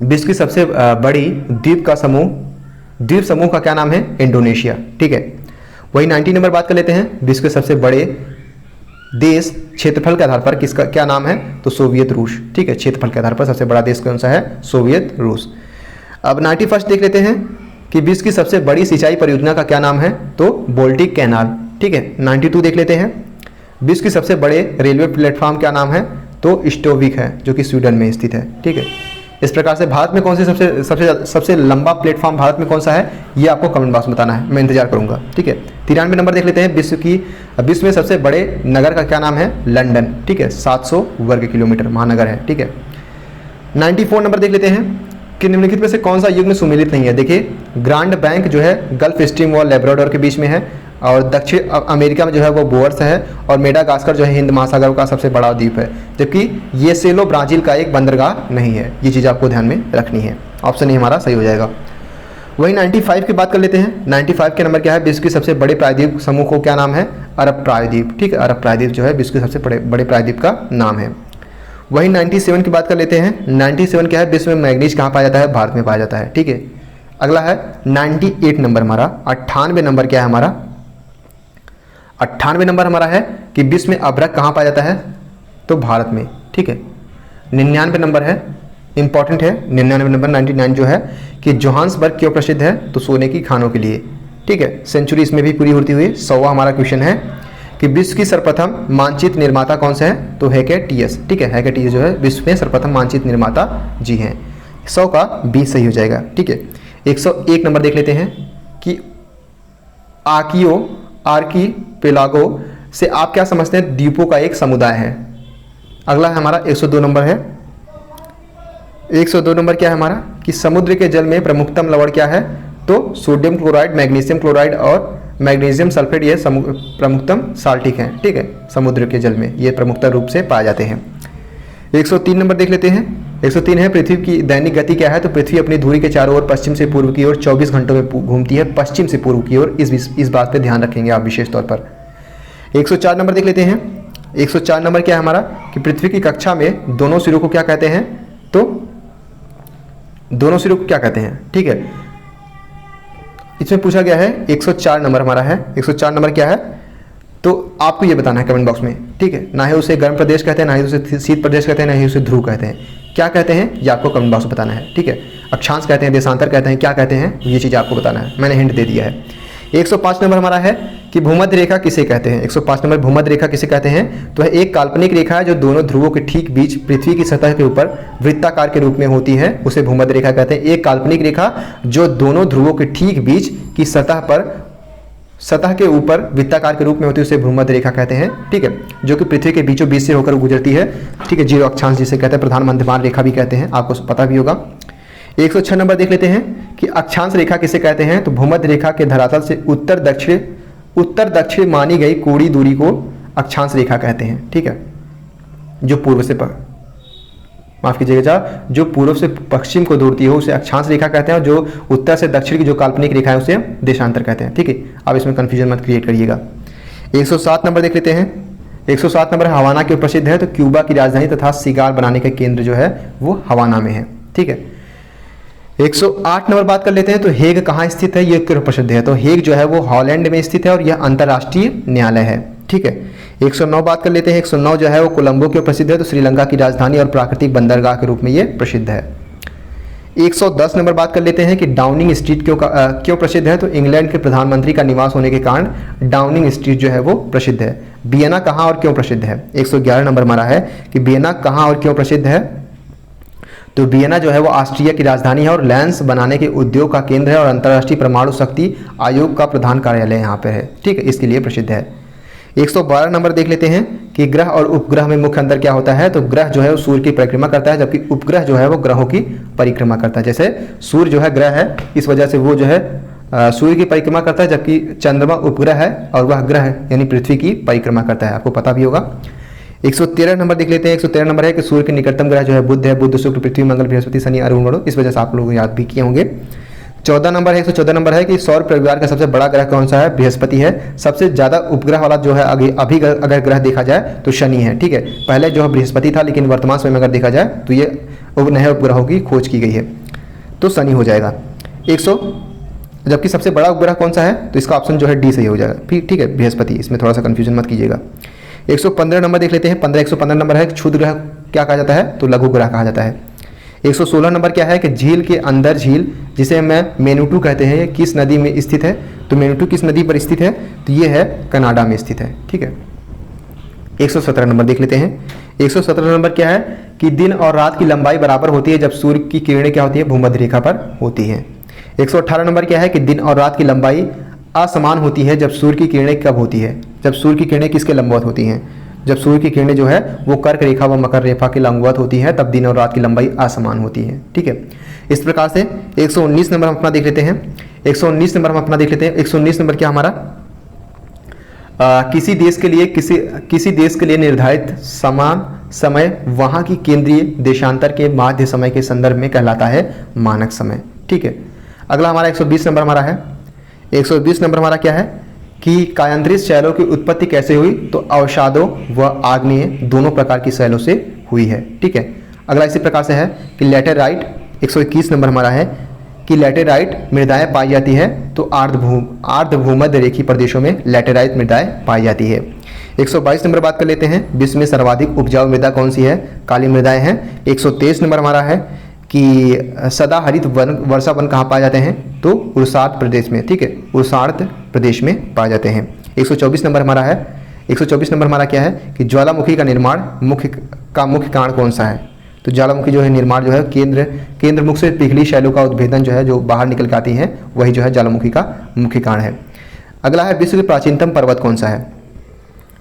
विश्व की सबसे बड़ी द्वीप समूह का क्या नाम है? इंडोनेशिया, ठीक है। वही 90 नंबर बात कर लेते हैं, विश्व के सबसे बड़े देश क्षेत्रफल के आधार पर किसका क्या नाम है? तो सोवियत रूस, ठीक है, क्षेत्रफल के आधार पर सबसे बड़ा देश कौन सा है? सोवियत रूस। अब 91 देख लेते हैं कि विश्व की सबसे बड़ी सिंचाई परियोजना का क्या नाम है? तो बोल्टिक कैनाल, ठीक है। 92 देख लेते हैं, विश्व की सबसे बड़े रेलवे प्लेटफॉर्म क्या नाम है? तो स्टोविक है, जो कि स्वीडन में स्थित है, ठीक है। इस प्रकार से भारत में कौन से सबसे लंबा प्लेटफॉर्म भारत में कौन सा है, ये आपको कमेंट बॉक्स में बताना है, मैं इंतजार करूंगा, ठीक है। 93 नंबर देख लेते हैं, विश्व में सबसे बड़े नगर का क्या नाम है? लंदन, ठीक है, 700 वर्ग किलोमीटर महानगर है, ठीक है। 94 नंबर देख लेते हैं कि निम्नलिखित में से कौन सा युग में सुमेलित नहीं है? देखिए, ग्रांड बैंक जो है गल्फ स्ट्रीम और लेब्राडोर के बीच में है, और दक्षिण अमेरिका में जो है वो बोअर्स है, और मेडागास्कर जो है हिंद महासागर का सबसे बड़ा द्वीप है, जबकि ये सेलो ब्राजील का एक बंदरगाह नहीं है। ये चीज़ आपको ध्यान में रखनी है, ऑप्शन ही हमारा सही हो जाएगा। वही 95 की बात कर लेते हैं, 95 के नंबर क्या है? विश्व के सबसे बड़े प्रायद्वीप समूह को क्या नाम है? अरब प्रायद्वीप, ठीक है, अरब प्रायद्वीप जो है विश्व के सबसे बड़े प्रायद्वीप का नाम है। वही 97 की बात कर लेते हैं, 97 क्या है? विश्व में मैग्नीज कहाँ पाया जाता है? भारत में पाया जाता है, ठीक है। अगला है 98 नंबर हमारा, 98 नंबर क्या है हमारा? 98 नंबर हमारा है कि विश्व में अभ्रक कहाँ पाया जाता है? तो भारत में, ठीक है। 99 नंबर है, इंपॉर्टेंट है 99 नंबर, 99 जो है कि जोहान्सबर्ग क्यों प्रसिद्ध है? तो सोने की खानों के लिए, ठीक है। सेंचुरी इसमें भी पूरी होती हुई। 100वां हमारा क्वेश्चन है कि विश्व की सर्वप्रथम मानचित्र निर्माता कौन सा है? तो हैकेटियस, ठीक है, हैकेटियस जो है विश्व में सर्वप्रथम मानचित्र निर्माता जी हैं। 100 का 20 सही हो जाएगा, ठीक है। 101 नंबर देख लेते हैं कि आर्कीपेलागो से आप क्या समझते हैं? द्वीपों का एक समुदाय है। अगला है हमारा 102 नंबर है, 102 नंबर क्या है हमारा? कि समुद्र के जल में प्रमुखतम लवण क्या है? तो सोडियम क्लोराइड, मैग्नीशियम क्लोराइड और मैग्नीशियम सल्फेट, ये प्रमुखतम साल्टिक हैं, ठीक है, समुद्र के जल में ये प्रमुखतम रूप से पाए जाते हैं। 103 नंबर देख लेते हैं, 103 है पृथ्वी की दैनिक गति क्या है? तो पृथ्वी अपनी धुरी के चारों ओर पश्चिम से पूर्व की ओर 24 घंटों में घूमती है, पश्चिम से पूर्व की ओर। इस बात पे ध्यान रखेंगे आप विशेष तौर पर। 104 नंबर देख लेते हैं, 104 नंबर क्या है हमारा? कि पृथ्वी की कक्षा में दोनों सिरों को क्या कहते हैं? तो दोनों सिरों को क्या कहते हैं, ठीक है, इसमें पूछा गया है। 104 नंबर हमारा है, 104 नंबर क्या है? तो आपको ये बताना है कमेंट बॉक्स में, ठीक है। ना ही उसे गर्म प्रदेश कहते हैं, ना ही उसे शीत प्रदेश कहते हैं, ना ही उसे ध्रुव कहते हैं, क्या कहते हैं ये आपको कमेंट बॉक्स में बताना है, ठीक है। अक्षांश कहते हैं, देशांतर कहते हैं, क्या कहते हैं, ये चीज़ आपको बताना है, मैंने हिंट दे दिया है। 105 नंबर हमारा है कि भूमध्य रेखा किसे कहते हैं? 105 नंबर भूमध्य रेखा किसे कहते हैं? तो है एक काल्पनिक रेखा है जो दोनों ध्रुवों के ठीक बीच पृथ्वी की सतह के ऊपर वृत्ताकार के रूप में होती है, उसे भूमध्य रेखा कहते हैं। एक काल्पनिक रेखा जो दोनों ध्रुवों के ठीक बीच की सतह के ऊपर वृत्ताकार के रूप में होती है, उसे भूमध्य रेखा कहते हैं, ठीक है, जो कि पृथ्वी के बीचों बीच से होकर गुजरती है, ठीक है। जीरो अक्षांश जिसे कहते हैं, प्रधान मध्यमान रेखा भी कहते हैं, आपको पता भी होगा। 106 नंबर देख लेते हैं कि अक्षांश रेखा किसे कहते हैं? तो भूमध्य रेखा के धरातल से उत्तर दक्षिण मानी गई कोणीय दूरी को अक्षांश रेखा कहते हैं, ठीक है। जो पूर्व से माफ कीजिएगा, जो पूर्व से पश्चिम को दौड़ती हो उसे अक्षांश रेखा कहते हैं, और जो उत्तर से दक्षिण की जो काल्पनिक रेखा है उसे देशांतर कहते हैं, ठीक है। आप इसमें कंफ्यूजन मत क्रिएट करिएगा। 107 नंबर देख लेते हैं 107 नंबर हवाना क्यों प्रसिद्ध है? तो क्यूबा की राजधानी तथा सिगार बनाने का केंद्र जो है वो हवाना में है। ठीक है, 108 नंबर बात कर लेते हैं। तो हेग कहाँ स्थित है, ये क्यों प्रसिद्ध है? तो हेग जो है वो हॉलैंड में स्थित है और यह अंतर्राष्ट्रीय न्यायालय है। ठीक है, 109 बात कर लेते हैं। 109 जो है वो कोलंबो क्यों प्रसिद्ध है? तो श्रीलंका की राजधानी और प्राकृतिक बंदरगाह के रूप में ये प्रसिद्ध है। 110 नंबर बात कर लेते हैं कि डाउनिंग स्ट्रीट क्यों प्रसिद्ध है? तो इंग्लैंड के प्रधानमंत्री का निवास होने के कारण डाउनिंग स्ट्रीट जो है वो प्रसिद्ध है। वियना कहाँ और क्यों प्रसिद्ध है? 111 नंबर हमारा है कि वियना कहाँ और क्यों प्रसिद्ध है? तो वियना जो है वो ऑस्ट्रिया की राजधानी है और लैंस बनाने के उद्योग का केंद्र है और अंतर्राष्ट्रीय परमाणु शक्ति आयोग का प्रधान कार्यालय यहाँ पे है। ठीक है, इसके लिए प्रसिद्ध है। 112 नंबर देख लेते हैं कि ग्रह और उपग्रह में मुख्य अंतर क्या होता है? तो ग्रह जो है वो सूर्य की परिक्रमा करता है, जबकि उपग्रह जो है वो ग्रहों की परिक्रमा करता है। जैसे सूर्य जो है ग्रह है, इस वजह से वो जो है सूर्य की परिक्रमा करता है, जबकि चंद्रमा उपग्रह है और वह ग्रह यानी पृथ्वी की परिक्रमा करता है। आपको पता भी होगा। 113 नंबर देख लेते हैं। 113 नंबर है कि सूर्य के निकटतम ग्रह जो है बुध है। बुध, शुक्र, पृथ्वी, मंगल, बृहस्पति, शनि, अरुण, वरुण, इस वजह से आप लोग याद भी किए होंगे। 14 नंबर है, 114 नंबर है कि सौर परिवार का सबसे बड़ा ग्रह कौन सा है? बृहस्पति है। सबसे ज़्यादा उपग्रह वाला जो है अभी अगर ग्रह देखा जाए तो शनि है। ठीक है, पहले जो है बृहस्पति था, लेकिन वर्तमान समय में अगर देखा जाए तो ये नए उपग्रहों की खोज की गई है, तो शनि हो जाएगा। 100 जबकि सबसे बड़ा उपग्रह कौन सा है? तो इसका ऑप्शन जो है डी सही हो जाएगा। ठीक है, बृहस्पति, इसमें थोड़ा सा कंफ्यूजन मत कीजिएगा। 115 नंबर देख लेते हैं। 115 नंबर है कि क्षुद्र ग्रह क्या कहा जाता है? तो लघु ग्रह कहा जाता है। 116 नंबर क्या है कि झील के अंदर झील, जिसे मैं मेनुटू कहते हैं, किस नदी में स्थित है? तो मेनुटू किस नदी पर स्थित है? तो ये है कनाडा में स्थित है। ठीक है, 117 नंबर देख लेते हैं। 117 नंबर क्या है कि दिन और रात की लंबाई बराबर होती है जब सूर्य की किरणें क्या होती है? भूमध्य रेखा पर होती है। 118 नंबर क्या है कि दिन और रात की लंबाई असमान होती है जब सूर्य की किरणें कब होती है? जब सूर्य की किरणें किसके लंबवत होती हैं? जब सूर्य की किरणें जो है वो कर्क रेखा व मकर रेखा की लंबवत होती है, तब दिन और रात की लंबाई असमान होती है। ठीक है, इस प्रकार से 119 नंबर हम अपना देख लेते हैं। 119 नंबर हम अपना देख लेते हैं। 119 नंबर क्या हमारा? किसी देश के लिए निर्धारित समान समय वहां की केंद्रीय देशांतर के माध्य समय के संदर्भ में कहलाता है मानक समय। ठीक है, अगला हमारा 120 नंबर हमारा है। 120 नंबर हमारा क्या है कि कायांतरित शैलों की उत्पत्ति कैसे हुई? तो अवसादों व आग्नेय दोनों प्रकार की शैलों से हुई है। ठीक है, अगला इसी प्रकार से है कि लैटेराइट। 121 नंबर हमारा है कि लैटेराइट मृदाएं पाई जाती है, तो आर्द्र भूमध्य रेखी प्रदेशों में लैटेराइट मृदाएं पाई जाती है। 122 नंबर बात कर लेते हैं। विश्व में सर्वाधिक उपजाऊ मृदा कौन सी है? काली मृदाएं हैं। 123 नंबर हमारा है कि सदाहरित वर्षा वन कहाँ पाए जाते हैं? तो उड़ीसा प्रदेश में। ठीक है, उड़ीसा प्रदेश में पाए जाते हैं। 124 नंबर हमारा है। 124 नंबर हमारा क्या है कि ज्वालामुखी का निर्माण मुख्य कारण कौन सा है? तो ज्वालामुखी जो है निर्माण जो है केंद्र मुख से पिघली शैलों का उद्भेदन जो है जो बाहर निकल के आती है, वही जो है ज्वालामुखी का मुख्य कारण है। अगला है विश्व के प्राचीनतम पर्वत कौन सा है?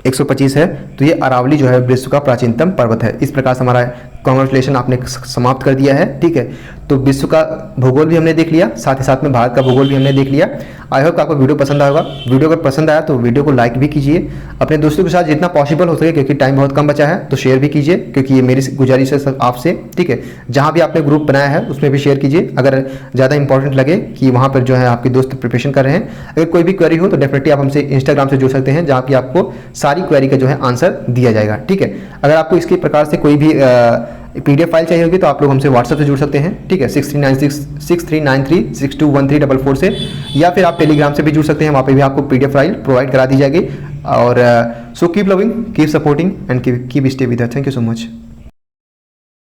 125 है, तो ये अरावली जो है विश्व का प्राचीनतम पर्वत है। इस प्रकार से हमारा कॉन्ग्रेचुलेशन आपने समाप्त कर दिया है। ठीक है, तो विश्व का भूगोल भी हमने देख लिया, साथ ही साथ में भारत का भूगोल भी हमने देख लिया। आई होप आपको वीडियो पसंद आएगा। वीडियो अगर पसंद आया तो वीडियो को लाइक भी कीजिए, अपने दोस्तों के साथ जितना पॉसिबल हो सके, क्योंकि टाइम बहुत कम बचा है, तो शेयर भी कीजिए, क्योंकि ये मेरी गुजारिश है आपसे। ठीक है, जहाँ भी आपने ग्रुप बनाया है उसमें भी शेयर कीजिए, अगर ज़्यादा इंपॉर्टेंट लगे कि वहाँ पर जो है आपके दोस्त प्रिपरेशन कर रहे हैं। अगर कोई भी क्वेरी हो तो डेफिनेटली आप हमसे इंस्टाग्राम से जुड़ सकते हैं, जहाँ की आपको सारी क्वेरी का जो है आंसर दिया जाएगा। ठीक है, अगर आपको इसके प्रकार से कोई भी PDF फाइल चाहिए होगी तो आप लोग हमसे व्हाट्सएप से जुड़ सकते हैं। ठीक है, 6393621344 से, या फिर आप टेलीग्राम से भी जुड़ सकते हैं, वहाँ पे भी आपको PDF फाइल प्रोवाइड करा दी जाएगी। और so keep loving, keep supporting and keep stay with us. Thank you so much.